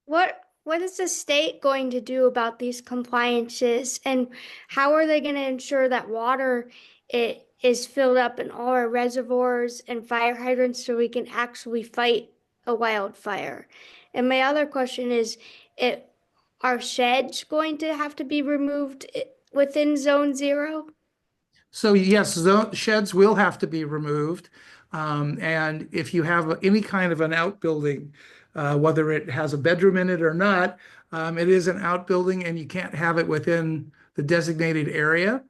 What is the state going to do about these compliances, and how are they going to ensure that water is filled up in all our reservoirs and fire hydrants so we can actually fight a wildfire? And my other question is, are sheds going to have to be removed within zone 0? So yes, sheds will have to be removed. And if you have any kind of an outbuilding, whether it has a bedroom in it or not, it is an outbuilding and you can't have it within the designated area.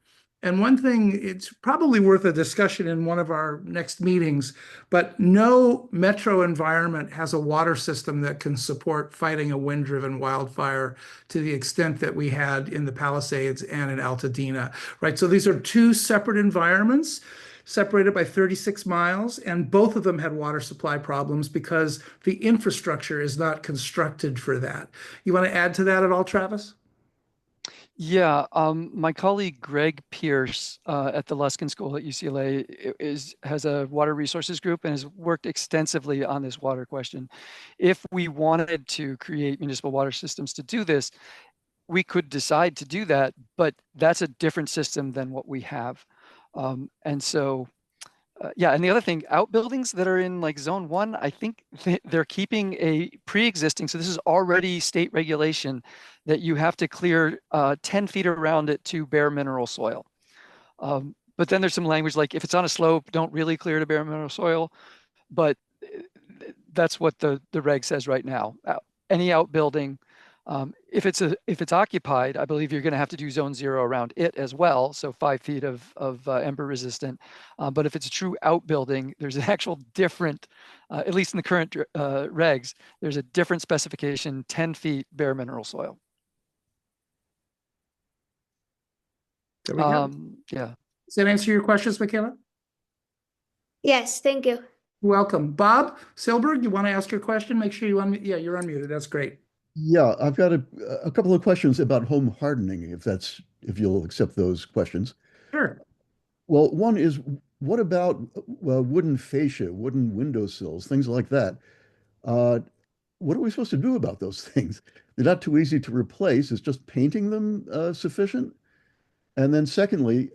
And one thing, it's probably worth a discussion in one of our next meetings, but no metro environment has a water system that can support fighting a wind-driven wildfire to the extent that we had in the Palisades and in Altadena, right? So these are two separate environments separated by 36 miles, and both of them had water supply problems because the infrastructure is not constructed for that. You want to add to that at all, Travis? Yeah, my colleague Greg Pierce at the Luskin School at UCLA has a water resources group and has worked extensively on this water question. If we wanted to create municipal water systems to do this, we could decide to do that, but that's a different system than what we have. And so yeah, and the other thing, outbuildings that are in like zone 1, I think they're keeping a pre-existing, so this is already state regulation that you have to clear 10 feet around it to bare mineral soil. But then there's some language like if it's on a slope, don't really clear to bare mineral soil. But that's what the reg says right now. Any outbuilding, if it's occupied, I believe you're going to have to do zone 0 around it as well, so 5 feet of ember resistant. But if it's a true outbuilding, there's an actual different, at least in the current regs, there's a different specification, 10 feet bare mineral soil. There we go. Yeah. Does that answer your questions, Michaela? Yes, thank you. Welcome. Bob Silberg, you want to ask your question? Make sure you unmute. Yeah, you're unmuted. That's great. Yeah, I've got a couple of questions about home hardening, if you'll accept those questions. Sure. Well, one is, what about wooden fascia, wooden windowsills, things like that? Uh, what are we supposed to do about those things? They're not too easy to replace. Is just painting them sufficient? And then secondly,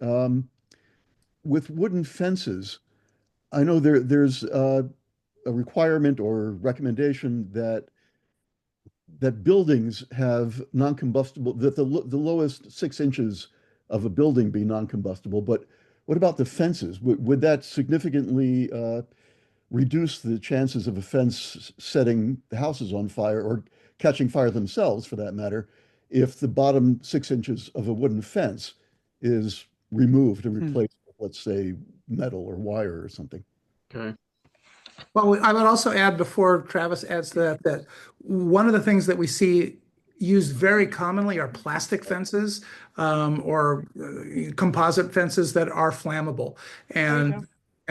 with wooden fences, I know there's a requirement or recommendation that buildings have non-combustible, that the lowest 6 inches of a building be non-combustible. But what about the fences? Would that significantly reduce the chances of a fence setting the houses on fire or catching fire themselves, for that matter, if the bottom 6 inches of a wooden fence is removed and replaced with, let's say, metal or wire or something? Okay. Well, I would also add before Travis adds to that one of the things that we see used very commonly are plastic fences or composite fences that are flammable. And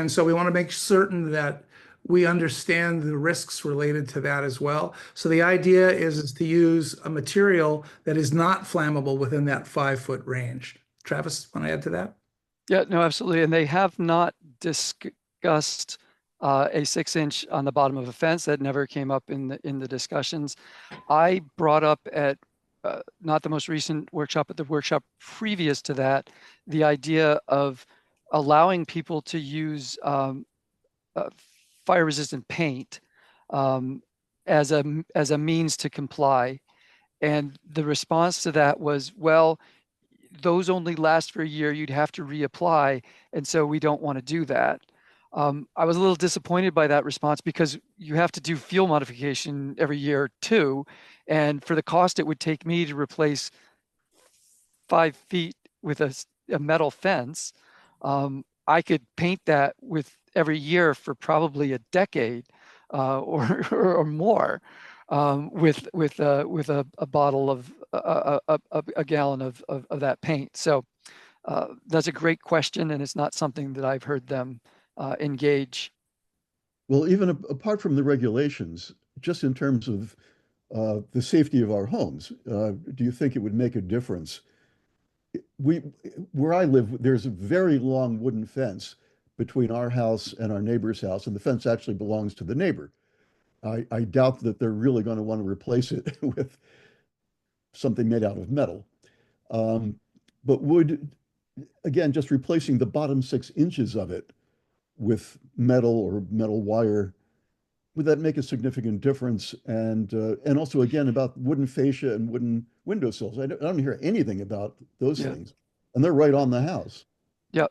so we want to make certain that we understand the risks related to that as well. So the idea is to use a material that is not flammable within that 5-foot range. Travis, want to add to that? Yeah, no, absolutely. And they have not discussed a 6-inch on the bottom of a fence. That never came up in the discussions. I brought up at not the most recent workshop, but the workshop previous to that, the idea of allowing people to use uh, fire-resistant paint um, as a means to comply. And the response to that was, well, those only last for a year. You'd have to reapply, and so we don't want to do that. I was a little disappointed by that response because you have to do fuel modification every year too, and for the cost it would take me to replace 5 feet with a metal fence, I could paint that with every year for probably a decade or more with a bottle of a gallon of that paint. So that's a great question, and it's not something that I've heard them engage. Well, even apart from the regulations, just in terms of the safety of our homes, do you think it would make a difference? We, where I live, there's a very long wooden fence between our house and our neighbor's house, and the fence actually belongs to the neighbor. I doubt that they're really going to want to replace it with something made out of metal. Um, but would, again, just replacing the bottom 6 inches of it with metal or metal wire, would that make a significant difference? And also, again, about wooden fascia and wooden windowsills. I don't hear anything about those Yeah. things, and they're right on the house. Yeah.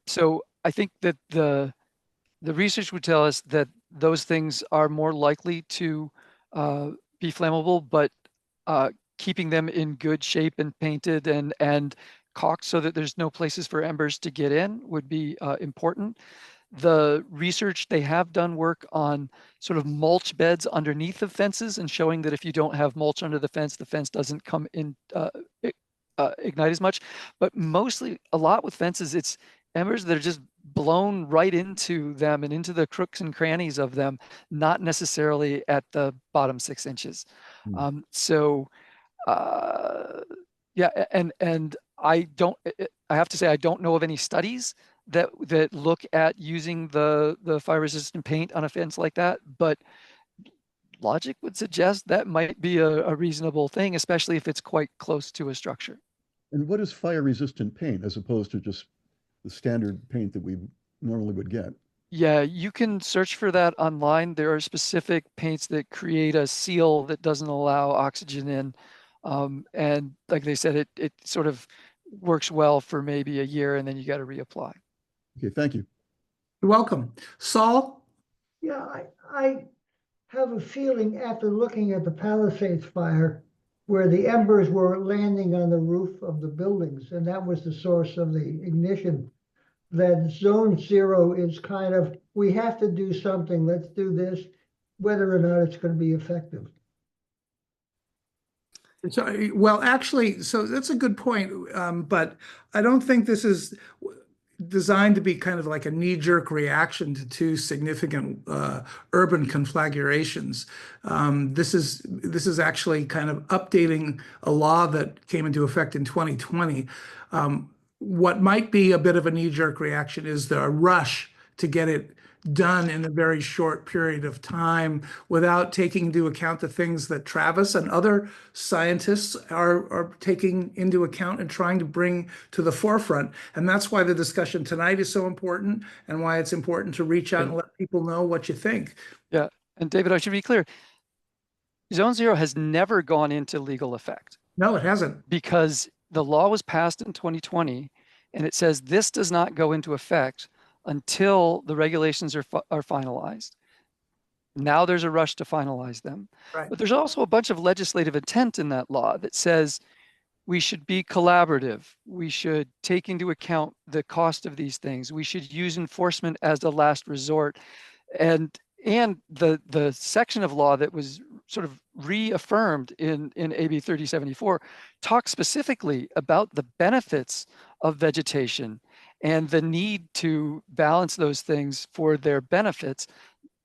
So I think that the research would tell us that those things are more likely to be flammable, but keeping them in good shape and painted and caulked so that there's no places for embers to get in would be important. The research, they have done work on sort of mulch beds underneath the fences and showing that if you don't have mulch under the fence doesn't come in, ignite as much. But mostly, a lot with fences, it's embers that are just blown right into them and into the crooks and crannies of them, not necessarily at the bottom 6 inches. Hmm. So yeah, and I have to say I don't know of any studies that look at using the fire resistant paint on a fence like that, but logic would suggest that might be a reasonable thing, especially if it's quite close to a structure. And what is fire-resistant paint as opposed to just the standard paint that we normally would get? Yeah, you can search for that online. There are specific paints that create a seal that doesn't allow oxygen in. And like they said, it sort of works well for maybe a year and then you got to reapply. Okay, thank you. You're welcome. Saul? Yeah, I have a feeling after looking at the Palisades fire where the embers were landing on the roof of the buildings, and that was the source of the ignition, that zone 0 is kind of, we have to do something, let's do this, whether or not it's going to be effective. So, well, actually, so that's a good point, but I don't think this is designed to be kind of like a knee-jerk reaction to two significant urban conflagrations. This is actually kind of updating a law that came into effect in 2020. What might be a bit of a knee-jerk reaction is the rush to get it done in a very short period of time without taking into account the things that Travis and other scientists are taking into account and trying to bring to the forefront. And that's why the discussion tonight is so important and why it's important to reach out and let people know what you think. Yeah. And David, I should be clear. Zone 0 has never gone into legal effect. No, it hasn't. Because the law was passed in 2020 and it says this does not go into effect until the regulations are finalized. Now there's a rush to finalize them. Right. But there's also a bunch of legislative intent in that law that says we should be collaborative. We should take into account the cost of these things. We should use enforcement as the last resort. And the section of law that was sort of reaffirmed in AB 3074 talks specifically about the benefits of vegetation and the need to balance those things for their benefits,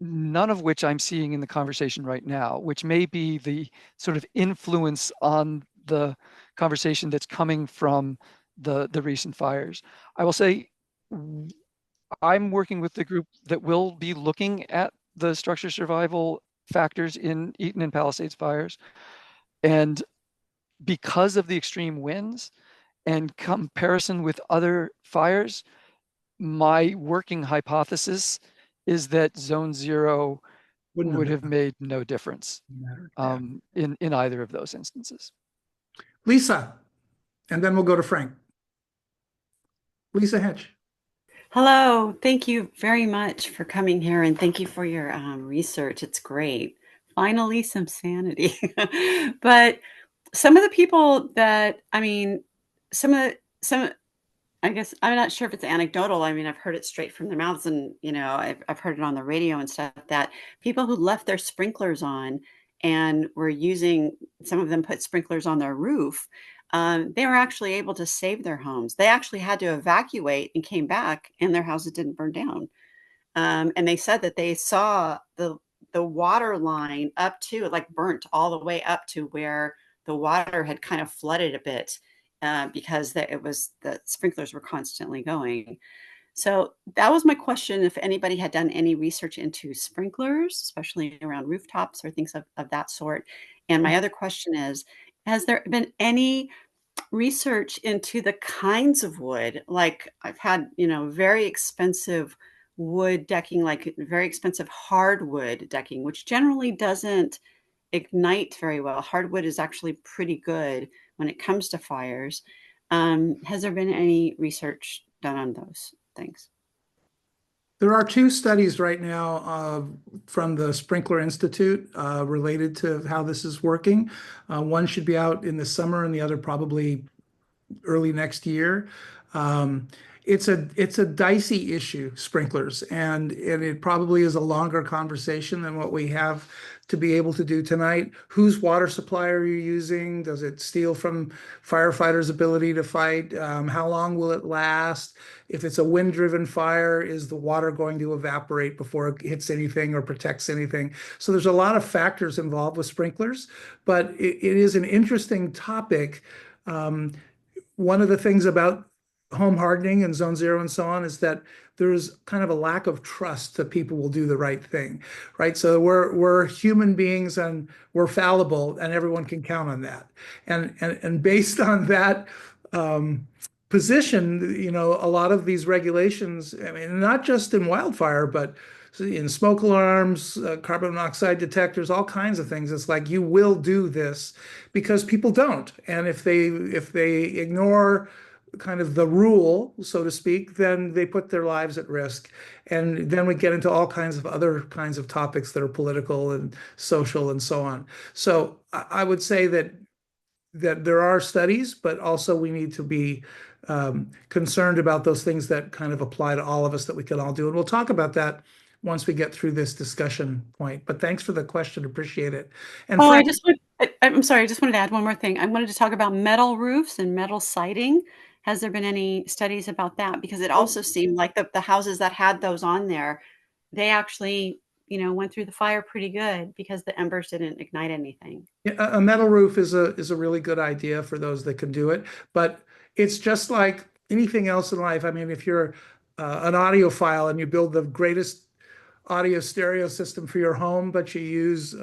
none of which I'm seeing in the conversation right now, which may be the sort of influence on the conversation that's coming from the recent fires. I will say I'm working with the group that will be looking at the structure survival factors in Eaton and Palisades fires. And because of the extreme winds and comparison with other fires, my working hypothesis is that zone 0 Wouldn't would have been- made no difference mattered. Yeah. in either of those instances. Lisa, and then we'll go to Frank. Lisa Hitch. Hello, thank you very much for coming here and thank you for your research. It's great. Finally, some sanity. But some of the people that, I mean, some, I guess I'm not sure if it's anecdotal. I mean, I've heard it straight from their mouths and, you know, I've heard it on the radio and stuff that people who left their sprinklers on and were using, some of them put sprinklers on their roof, they were actually able to save their homes. They actually had to evacuate and came back and their houses didn't burn down. And they said that they saw the water line up to, like, burnt all the way up to where the water had kind of flooded a bit because the sprinklers were constantly going. So that was my question, if anybody had done any research into sprinklers, especially around rooftops or things of that sort. And my other question is, has there been any research into the kinds of wood? Like, I've had, you know, very expensive wood decking, like very expensive hardwood decking, which generally doesn't ignite very well. Hardwood is actually pretty good when it comes to fires. Has there been any research done on those things? There are two studies right now from the Sprinkler Institute related to how this is working. One should be out in the summer and the other probably early next year. It's a dicey issue, sprinklers, and it probably is a longer conversation than what we have to be able to do tonight. Whose water supply are you using? Does it steal from firefighters' ability to fight? How long will it last? If it's a wind-driven fire, is the water going to evaporate before it hits anything or protects anything? So there's a lot of factors involved with sprinklers, but it is an interesting topic. One of the things about home hardening and zone 0 and so on is that there's kind of a lack of trust that people will do the right thing, right? So we're human beings and we're fallible and everyone can count on that. And based on that position, you know, a lot of these regulations, I mean, not just in wildfire, but in smoke alarms, carbon monoxide detectors, all kinds of things. It's like, you will do this because people don't. And if they ignore kind of the rule, so to speak, then they put their lives at risk. And then we get into all kinds of other kinds of topics that are political and social and so on. So I would say that there are studies, but also we need to be concerned about those things that kind of apply to all of us that we can all do. And we'll talk about that once we get through this discussion point. But thanks for the question. Appreciate it. And Oh, Frank, I'm sorry, I just wanted to add one more thing. I wanted to talk about metal roofs and metal siding. Has there been any studies about that? Because it also seemed like the houses that had those on there, they actually, you know, went through the fire pretty good because the embers didn't ignite anything. a metal roof is a really good idea for those that can do it, but it's just like anything else in life. I mean, if you're an audiophile and you build the greatest audio stereo system for your home, but you use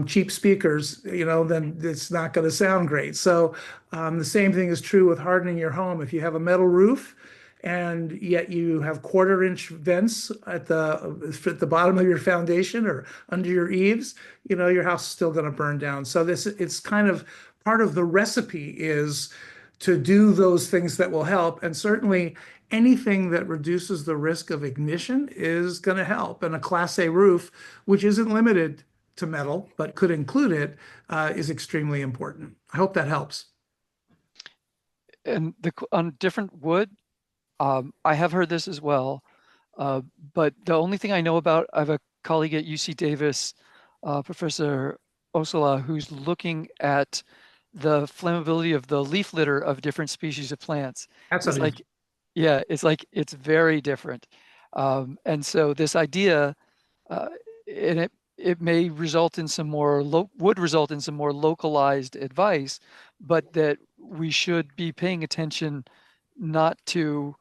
cheap speakers, you know, then it's not going to sound great. So the same thing is true with hardening your home. If you have a metal roof and yet you have 1/4-inch vents at the bottom of your foundation or under your eaves, you know, your house is still going to burn down. So it's kind of part of the recipe is to do those things that will help. And certainly anything that reduces the risk of ignition is going to help. And a Class A roof, which isn't limited to metal, but could include it, is extremely important. I hope that helps. And on different wood, I have heard this as well, but the only thing I know about, I have a colleague at UC Davis, Professor Osala, who's looking at the flammability of the leaf litter of different species of plants. That's It's like, yeah, it's very different. And so this idea, and it may result in some more would result in some more localized advice, but that we should be paying attention not to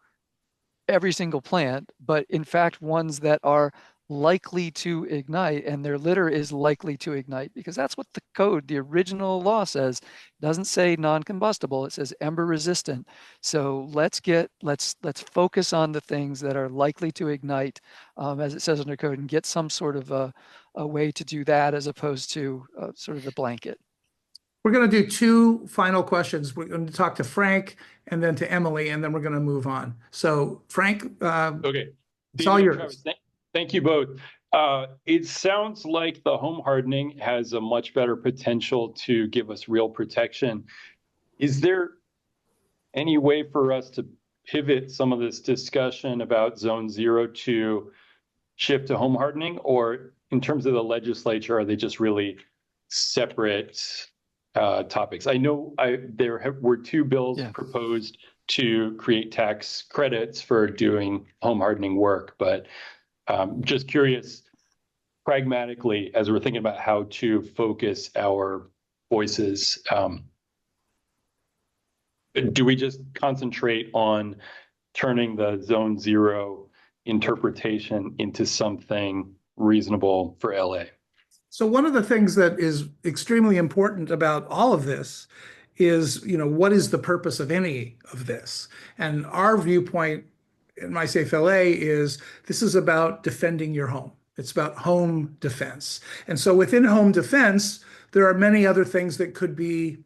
every single plant, but in fact ones that are likely to ignite, and their litter is likely to ignite, because that's what the code, the original law says. It doesn't say non-combustible, it says ember resistant. So let's focus on the things that are likely to ignite, as it says in the code, and get some sort of a way to do that, as opposed to sort of the blanket. We're going to do two final questions. We're going to talk to Frank and then to Emily, and then we're going to move on. So, Frank, okay, it's all yours. Travis, thank you both. It sounds like the home hardening has a much better potential to give us real protection. Is there any way for us to pivot some of this discussion about zone 0 to shift to home hardening, or in terms of the legislature, are they just really separate topics? I know there were two bills proposed to create tax credits for doing home hardening work, but just curious, pragmatically, as we're thinking about how to focus our voices, do we just concentrate on turning the zone 0 interpretation into something reasonable for LA? So one of the things that is extremely important about all of this is, what is the purpose of any of this? And our viewpoint in MySafe LA is this is about defending your home. It's about home defense. And so within home defense, there are many other things that could be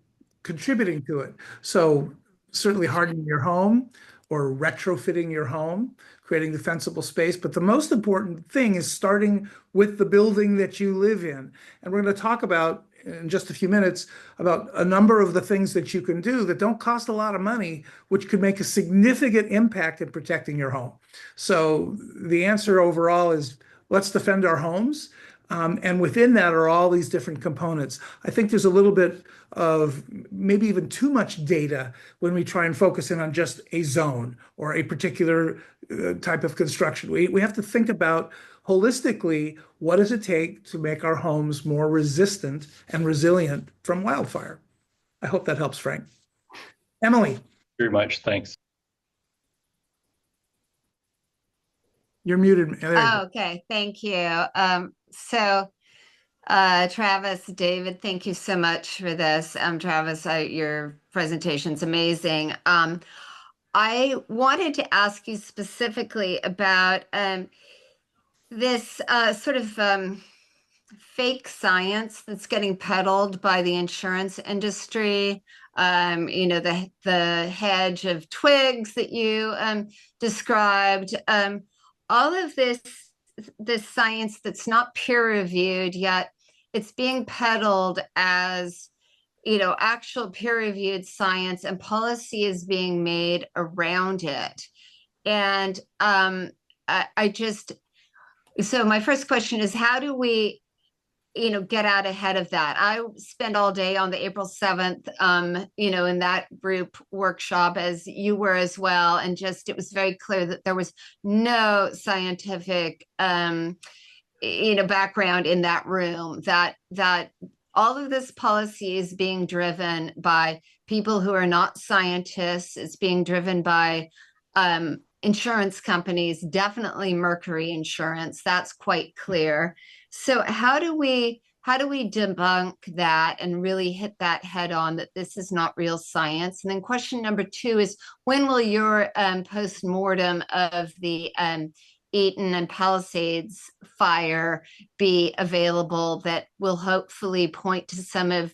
contributing to it. So certainly hardening your home or retrofitting your home, creating defensible space. But the most important thing is starting with the building that you live in. And we're going to talk about in just a few minutes about a number of the things that you can do that don't cost a lot of money, which could make a significant impact in protecting your home. So the answer overall is let's defend our homes. And within that are all these different components. I think there's a little bit of maybe even too much data when we try and focus in on just a zone or a particular type of construction. We have to think about holistically, what does it take to make our homes more resistant and resilient from wildfire? I hope that helps, Frank. Emily. Very much, thanks. You're muted. Okay, thank you. Travis, David, thank you so much for this. Travis, your presentation's amazing. I wanted to ask you specifically about this sort of fake science that's getting peddled by the insurance industry. The hedge of twigs that you described. All of this science that's not peer-reviewed, yet it's being peddled as, actual peer-reviewed science, and policy is being made around it. And so my first question is, how do we, get out ahead of that? I spent all day on the April 7th, in that group workshop, as you were as well. And it was very clear that there was no scientific, background in that room, that all of this policy is being driven by people who are not scientists. It's being driven by insurance companies, definitely Mercury Insurance. That's quite clear. So how do we debunk that and really hit that head on, that this is not real science? And then question number 2 is, when will your post-mortem of the Eaton and Palisades fire be available, that will hopefully point to some of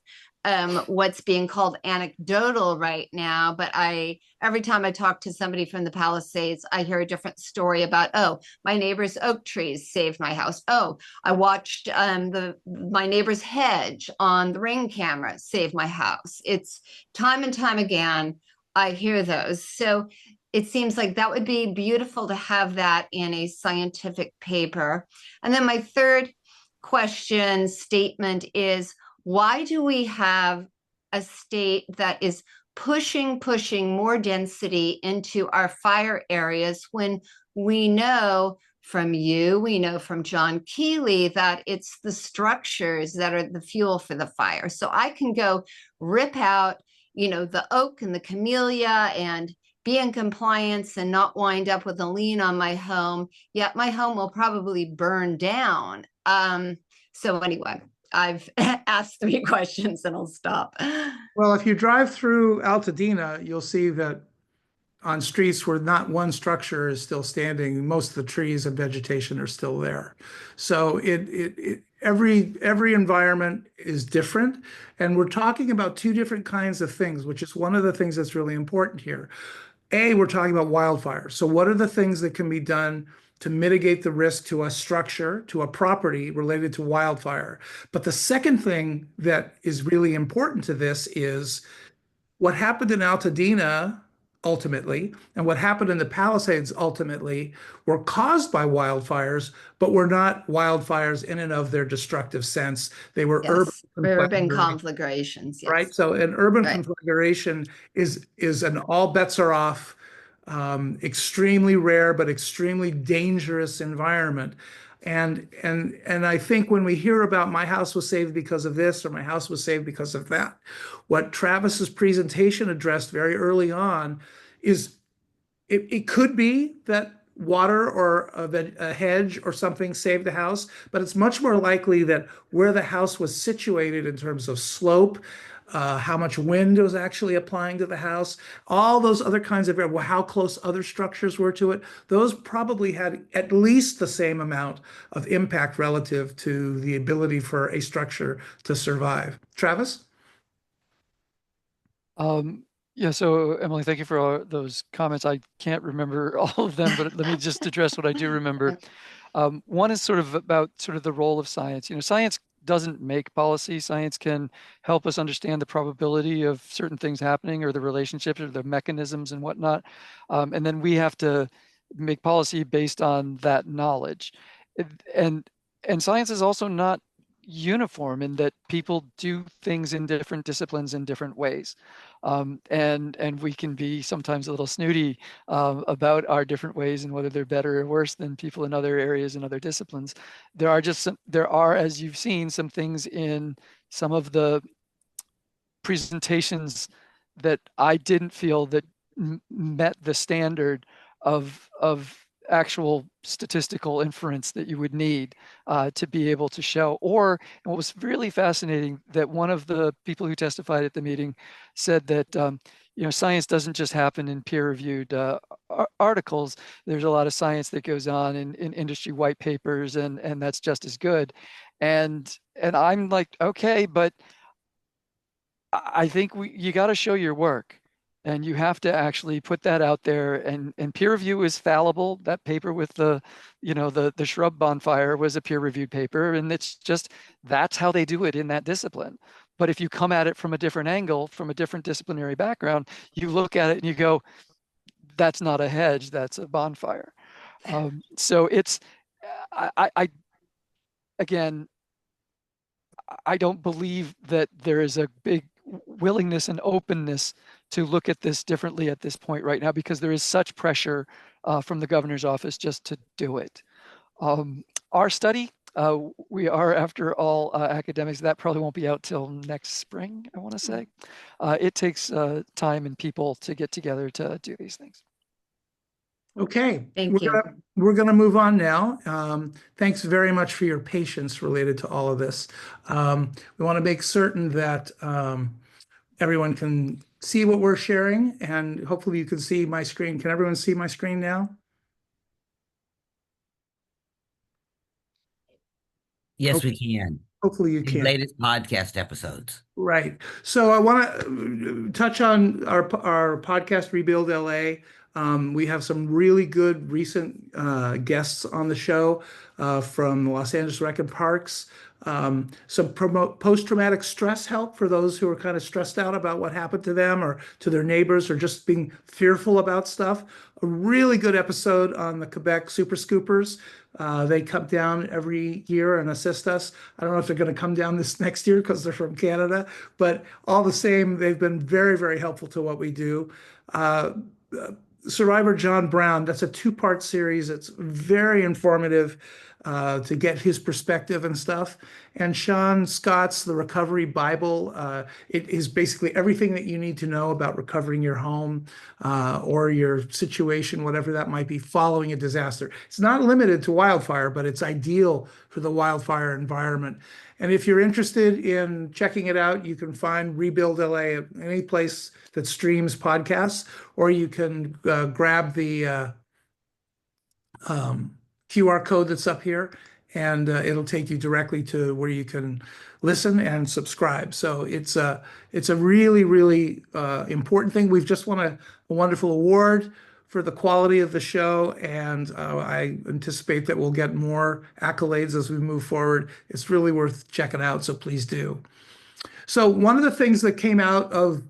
what's being called anecdotal right now? But every time I talk to somebody from the Palisades, I hear a different story about, oh, my neighbor's oak trees saved my house. Oh, I watched my neighbor's hedge on the Ring camera save my house. It's time and time again, I hear those. So it seems like that would be beautiful to have that in a scientific paper. And then my third statement is, why do we have a state that is pushing more density into our fire areas when we know from you. We know from John Keeley that it's the structures that are the fuel for the fire. So I can go rip out, the oak and the camellia and be in compliance and not wind up with a lien on my home, yet my home will probably burn down. So anyway, I've asked 3 questions and I'll stop. Well, if you drive through Altadena, you'll see that on streets where not one structure is still standing, most of the trees and vegetation are still there. So every environment is different, and we're talking about 2 different kinds of things, which is one of the things that's really important here. We're talking about wildfire. So what are the things that can be done to mitigate the risk to a structure, to a property related to wildfire? But the second thing that is really important to this is what happened in Altadena ultimately, and what happened in the Palisades ultimately were caused by wildfires, but were not wildfires in and of their destructive sense. They were urban conflagrations. Yes. Right. So an urban Right. conflagration is an all bets are off, extremely rare but extremely dangerous environment. And I think when we hear about my house was saved because of this or my house was saved because of that, what Travis's presentation addressed very early on is it could be that water or a hedge or something saved the house, but it's much more likely that where the house was situated in terms of slope, how much wind was actually applying to the house, all those other kinds of, how close other structures were to it, those probably had at least the same amount of impact relative to the ability for a structure to survive. Travis? Yeah, so Emily, thank you for all those comments. I can't remember all of them, but let me just address what I do remember. One is sort of about sort of the role of science. Science doesn't make policy. Science can help us understand the probability of certain things happening or the relationships or the mechanisms and whatnot. And then we have to make policy based on that knowledge. And science is also not uniform in that people do things in different disciplines in different ways. And we can be sometimes a little snooty about our different ways and whether they're better or worse than people in other areas and other disciplines. There are, as you've seen, some things in some of the presentations that I didn't feel that met the standard of actual statistical inference that you would need to be able to show. And what was really fascinating, that one of the people who testified at the meeting said that science doesn't just happen in peer-reviewed articles. There's a lot of science that goes on in industry white papers, and that's just as good. And I'm like, okay, but I think you got to show your work. And you have to actually put that out there, and peer review is fallible. That paper with the shrub bonfire was a peer-reviewed paper, and that's how they do it in that discipline. But if you come at it from a different angle, from a different disciplinary background, you look at it and you go, that's not a hedge, that's a bonfire. So it's, again, I don't believe that there is a big willingness and openness to look at this differently at this point right now, because there is such pressure from the governor's office just to do it. Our study, we are, after all, academics. That probably won't be out till next spring, I want to say. It takes time and people to get together to do these things. Okay, Thank you. We're going to move on now. Thanks very much for your patience related to all of this. We want to make certain that everyone can see what we're sharing, and hopefully you can see my screen. Can everyone see my screen now? Yes, we can. Hopefully you The can. latest podcast episodes. Right. So I want to touch on our podcast, Rebuild LA. We have some really good recent guests on the show from the Los Angeles Rec and Parks. Some post-traumatic stress help for those who are kind of stressed out about what happened to them or to their neighbors, or just being fearful about stuff. A really good episode on the Quebec Super Scoopers. They come down every year and assist us. I don't know if they're going to come down this next year because they're from Canada, but all the same, they've been very, very helpful to what we do. survivor John Brown. That's a two-part series. It's very informative to get his perspective and stuff. And Sean Scott's The Recovery Bible. It is basically everything that you need to know about recovering your home or your situation, whatever that might be, following a disaster. It's not limited to wildfire, but it's ideal for the wildfire environment. And if you're interested in checking it out, you can find Rebuild LA at any place that streams podcasts, or you can grab the QR code that's up here, and it'll take you directly to where you can listen and subscribe. So it's a really, really important thing. We've just won a wonderful award for the quality of the show, and I anticipate that we'll get more accolades as we move forward. It's really worth checking out, so please do. So one of the things that came out of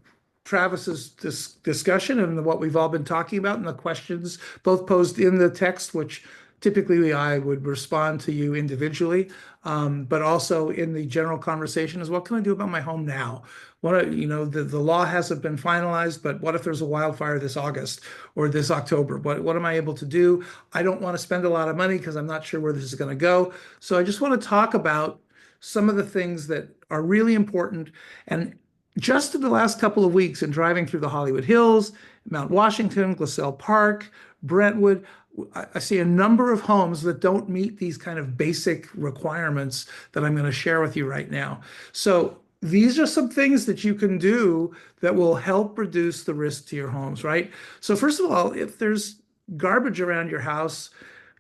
Travis's discussion and what we've all been talking about and the questions both posed in the text, which typically I would respond to you individually, but also in the general conversation is, what can I do about my home now? The law hasn't been finalized, but what if there's a wildfire this August or this October? What am I able to do? I don't want to spend a lot of money because I'm not sure where this is going to go. So I just want to talk about some of the things that are really important. And just in the last couple of weeks in driving through the Hollywood Hills, Mount Washington, Glassell Park, Brentwood, I see a number of homes that don't meet these kind of basic requirements that I'm going to share with you right now. So these are some things that you can do that will help reduce the risk to your homes, right? So first of all, if there's garbage around your house,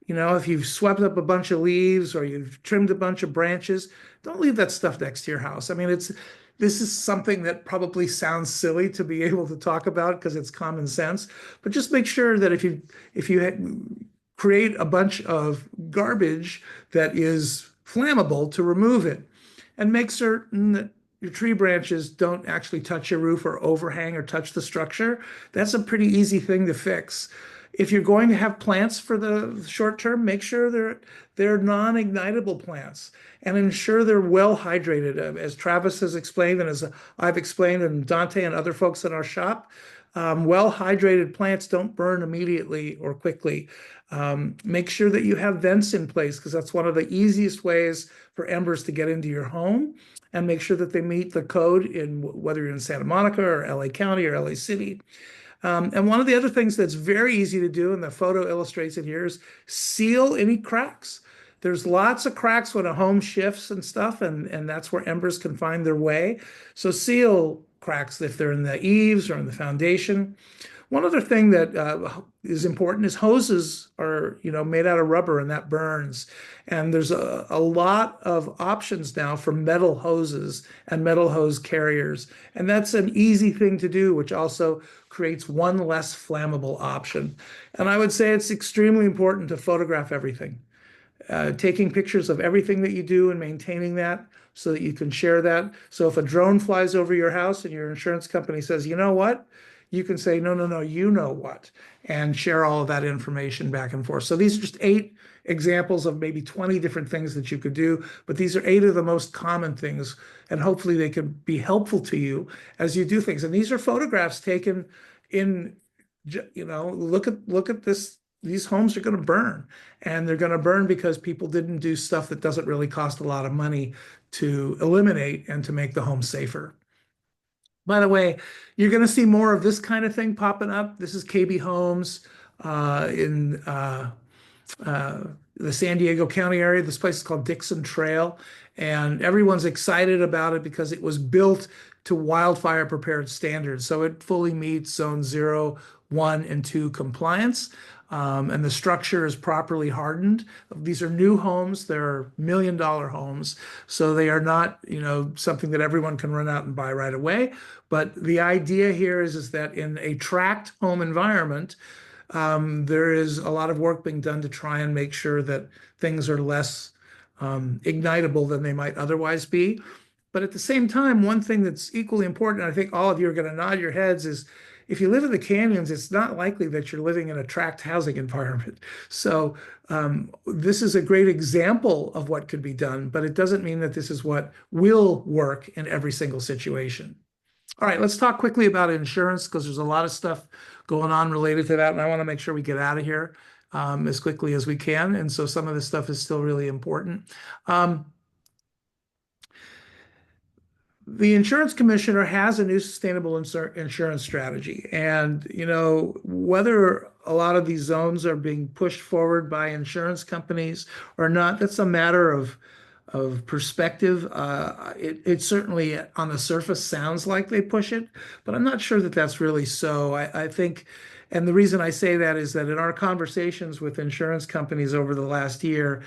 if you've swept up a bunch of leaves or you've trimmed a bunch of branches, don't leave that stuff next to your house. I mean, this is something that probably sounds silly to be able to talk about because it's common sense, but just make sure that if you create a bunch of garbage that is flammable, to remove it, and make certain that your tree branches don't actually touch your roof or overhang or touch the structure. That's a pretty easy thing to fix. If you're going to have plants for the short term, make sure they're non-ignitable plants and ensure they're well hydrated. As Travis has explained, and as I've explained, and Dante and other folks in our shop, well hydrated plants don't burn immediately or quickly. Make sure that you have vents in place, because that's one of the easiest ways for embers to get into your home, and make sure that they meet the code in whether you're in Santa Monica or LA County or LA City. And one of the other things that's very easy to do, and the photo illustrates it here, is seal any cracks. There's lots of cracks when a home shifts and stuff, and that's where embers can find their way. So seal cracks if they're in the eaves or in the foundation. One other thing that is important is hoses are, made out of rubber, and that burns. And there's a lot of options now for metal hoses and metal hose carriers. And that's an easy thing to do, which also creates one less flammable option. And I would say it's extremely important to photograph everything. Taking pictures of everything that you do and maintaining that so that you can share that. So if a drone flies over your house and your insurance company says, you know what? You can say, no, you know what, and share all of that information back and forth. So these are just 8 examples of maybe 20 different things that you could do, but these are 8 of the most common things, and hopefully they can be helpful to you as you do things. And these are photographs taken in, look at this. These homes are going to burn, and they're going to burn because people didn't do stuff that doesn't really cost a lot of money to eliminate and to make the home safer. By the way, you're going to see more of this kind of thing popping up. This is KB Homes in the San Diego County area. This place is called Dixon Trail, and everyone's excited about it because it was built to wildfire prepared standards. So it fully meets zone 0, 1, and 2 compliance. And the structure is properly hardened. These are new homes. They're $1 million homes. So they are not, something that everyone can run out and buy right away. But the idea here is that in a tract home environment, there is a lot of work being done to try and make sure that things are less ignitable than they might otherwise be. But at the same time, one thing that's equally important, and I think all of you are going to nod your heads, is if you live in the canyons, it's not likely that you're living in a tract housing environment. So this is a great example of what could be done, but it doesn't mean that this is what will work in every single situation. All right, let's talk quickly about insurance because there's a lot of stuff going on related to that, and I want to make sure we get out of here as quickly as we can. And so some of this stuff is still really important. The insurance commissioner has a new sustainable insurance strategy. And, whether a lot of these zones are being pushed forward by insurance companies or not, that's a matter of perspective. It certainly on the surface sounds like they push it, but I'm not sure that that's really so. I think, and the reason I say that is that in our conversations with insurance companies over the last year,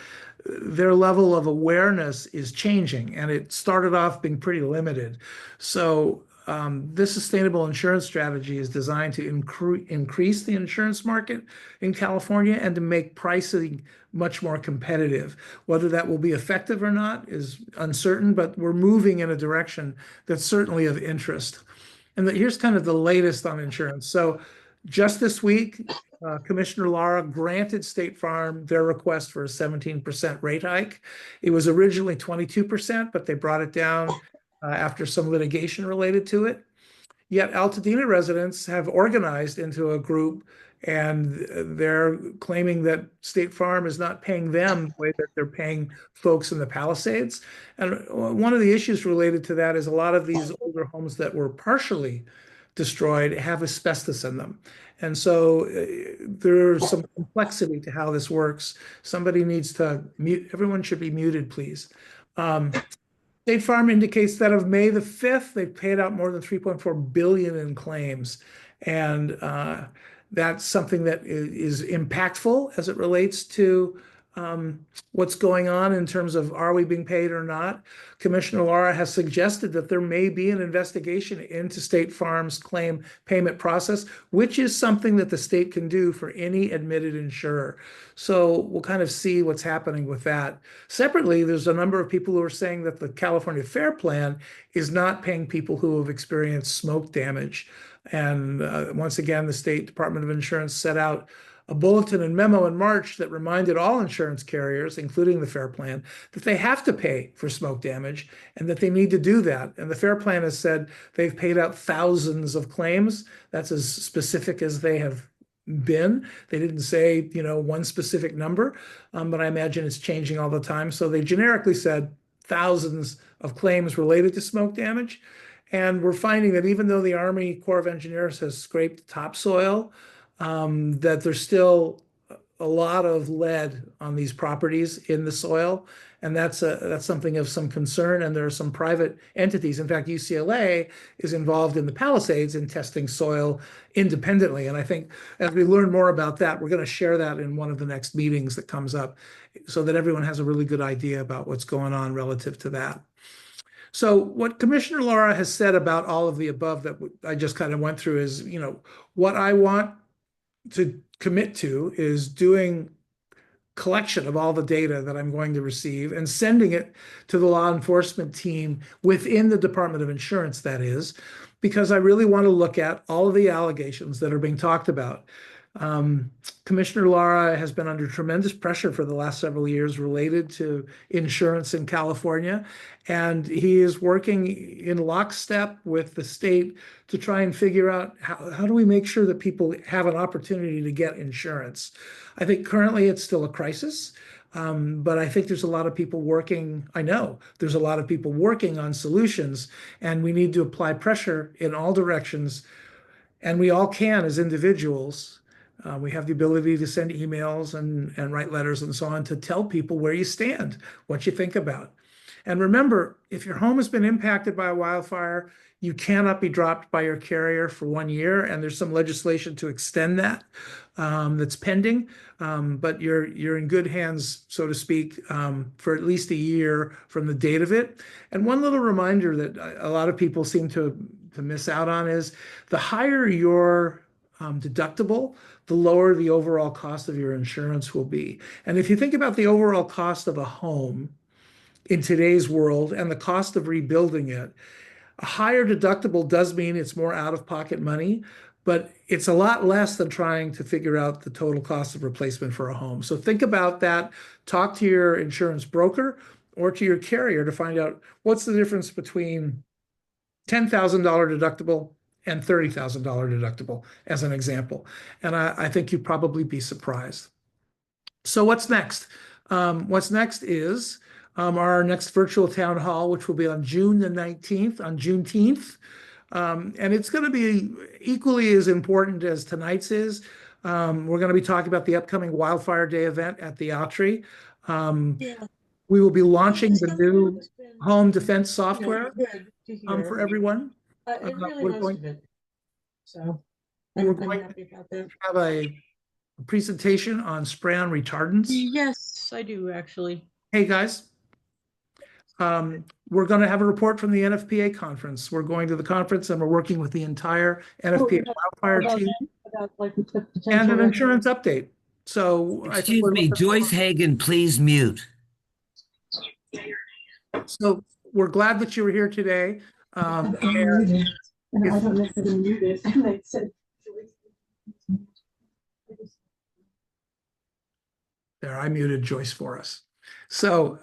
their level of awareness is changing, and it started off being pretty limited. So this sustainable insurance strategy is designed to increase the insurance market in California and to make pricing much more competitive. Whether that will be effective or not is uncertain, but we're moving in a direction that's certainly of interest. And here's kind of the latest on insurance. So just this week, Commissioner Lara granted State Farm their request for a 17% rate hike. It was originally 22%, but they brought it down after some litigation related to it. Yet Altadena residents have organized into a group, and they're claiming that State Farm is not paying them the way that they're paying folks in the Palisades. And one of the issues related to that is a lot of these older homes that were partially destroyed have asbestos in them. And so there's some complexity to how this works. Somebody needs to mute, everyone should be muted, please. State Farm indicates that of May the 5th, they've paid out more than 3.4 billion in claims. And that's something that is impactful as it relates to what's going on in terms of are we being paid or not. Commissioner Lara has suggested that there may be an investigation into State Farm's claim payment process, which is something that the state can do for any admitted insurer. So we'll kind of see what's happening with that. Separately, there's a number of people who are saying that the California Fair Plan is not paying people who have experienced smoke damage. And once again, the State Department of Insurance set out a bulletin and memo in March that reminded all insurance carriers, including the Fair Plan, that they have to pay for smoke damage and that they need to do that. And the Fair Plan has said they've paid out thousands of claims. That's as specific as they have been. They didn't say, one specific number, but I imagine it's changing all the time. So they generically said thousands of claims related to smoke damage. And we're finding that even though the Army Corps of Engineers has scraped topsoil, that there's still a lot of lead on these properties in the soil, and that's something of some concern. And there are some private entities. In fact, UCLA is involved in the Palisades in testing soil independently. And I think as we learn more about that, we're going to share that in one of the next meetings that comes up, so that everyone has a really good idea about what's going on relative to that. So what Commissioner Lara has said about all of the above that I just kind of went through is, what I want to commit to is doing collection of all the data that I'm going to receive and sending it to the law enforcement team within the Department of Insurance, that is, because I really want to look at all of the allegations that are being talked about. Commissioner Lara has been under tremendous pressure for the last several years related to insurance in California, and he is working in lockstep with the state to try and figure out how do we make sure that people have an opportunity to get insurance. I think currently it's still a crisis, but I think there's a lot of people working. I know there's a lot of people working on solutions, and we need to apply pressure in all directions, and we all can as individuals. We have the ability to send emails and write letters and so on to tell people where you stand, what you think about. And remember, if your home has been impacted by a wildfire, you cannot be dropped by your carrier for 1 year. And there's some legislation to extend that that's pending. But you're in good hands, so to speak, for at least a year from the date of it. And one little reminder that a lot of people seem to miss out on is the higher your deductible, the lower the overall cost of your insurance will be. And if you think about the overall cost of a home in today's world and the cost of rebuilding it, a higher deductible does mean it's more out-of-pocket money, but it's a lot less than trying to figure out the total cost of replacement for a home. So think about that. Talk to your insurance broker or to your carrier to find out what's the difference between $10,000 deductible and $30,000 deductible as an example. And I think you'd probably be surprised. So what's next? What's next is our next virtual town hall, which will be on June the 19th, on Juneteenth. And it's going to be equally as important as tonight's is. We're going to be talking about the upcoming Wildfire Day event at the Outry. We will be launching the new home defense software for everyone. It really we're has going, been. So we're I'm going happy about that. to have a presentation on spray-on retardants. Yes, I do actually. Hey guys, we're going to have a report from the NFPA conference. We're going to the conference and we're working with the entire NFPA wildfire team and an insurance update. So I think Excuse me, Joyce Hagan, please mute. So we're glad that you were here today. And I don't know if they're going to mute it. And they said, there, I muted Joyce for us. So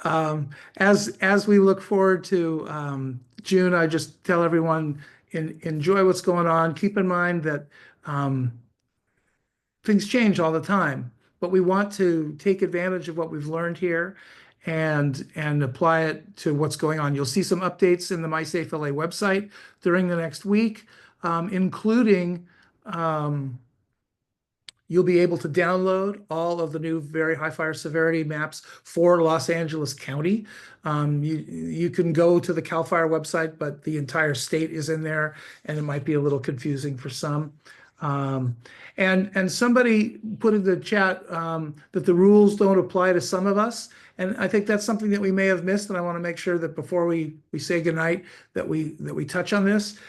as we look forward to June, I just tell everyone enjoy what's going on. Keep in mind that things change all the time, but we want to take advantage of what we've learned here and apply it to what's going on. You'll see some updates in the MySafe LA website during the next week, including you'll be able to download all of the new very high fire severity maps for Los Angeles County. You can go to the CAL FIRE website, but the entire state is in there, and it might be a little confusing for some. And somebody put in the chat that the rules don't apply to some of us. And I think that's something that we may have missed, and I want to make sure that before we say goodnight that we touch on this.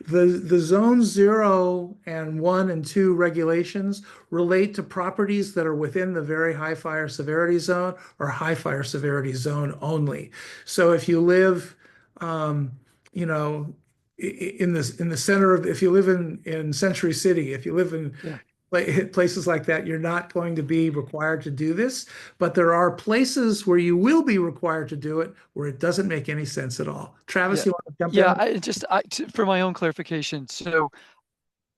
The zone 0 and 1 and 2 regulations relate to properties that are within the very high fire severity zone or high fire severity zone only. So if you live, you know, in the center of, if you live in Century City, if you live in places like that, you're not going to be required to do this, but there are places where you will be required to do it where it doesn't make any sense at all. Travis, you want to jump in? For my own clarification. So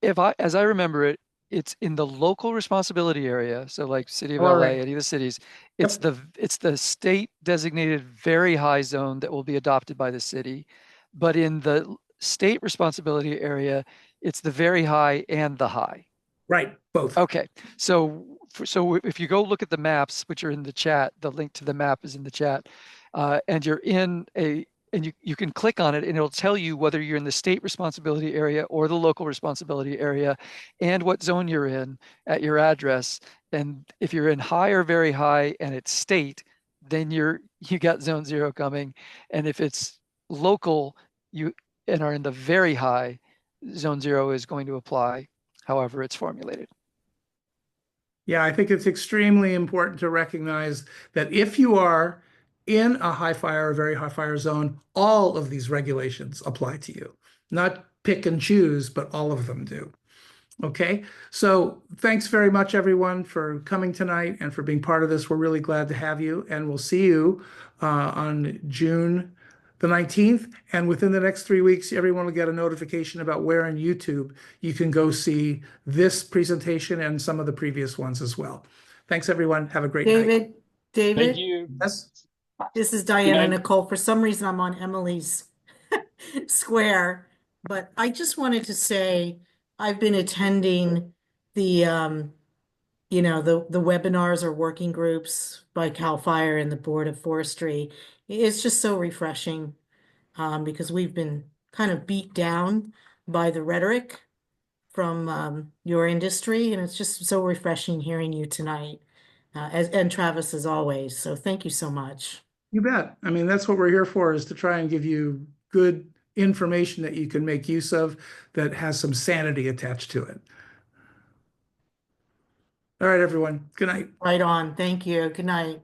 as I remember it, it's in the local responsibility area. So like City of LA, any of the cities, it's the state designated very high zone that will be adopted by the city. But in the state responsibility area, it's the very high and the high. Right, both. Okay, so if you go look at the maps, which are in the chat, the link to the map is in the chat, and you're in you can click on it and it'll tell you whether you're in the state responsibility area or the local responsibility area and what zone you're in at your address. And if you're in high or very high and it's state, then you got zone 0 coming. And if it's local, and are in the very high, zone 0 is going to apply, however it's formulated. Yeah, I think it's extremely important to recognize that if you are in a high fire or very high fire zone, all of these regulations apply to you. Not pick and choose, but all of them do. Okay, so thanks very much, everyone, for coming tonight and for being part of this. We're really glad to have you, and we'll see you on June the 19th. And within the next 3 weeks, everyone will get a notification about where on YouTube you can go see this presentation and some of the previous ones as well. Thanks, everyone. Have a great night. David, Thank you. Yes. this is Diana Nicole. For some reason, I'm on Emily's square, but I just wanted to say I've been attending the you know, the webinars or working groups by CAL FIRE and the Board of Forestry. It's just so refreshing because we've been kind of beat down by the rhetoric from your industry, and it's just so refreshing hearing you tonight, and Travis as always. So thank you so much. You bet. I mean, that's what we're here for, is to try and give you good information that you can make use of that has some sanity attached to it. All right, everyone. Good night. Right on. Thank you. Good night.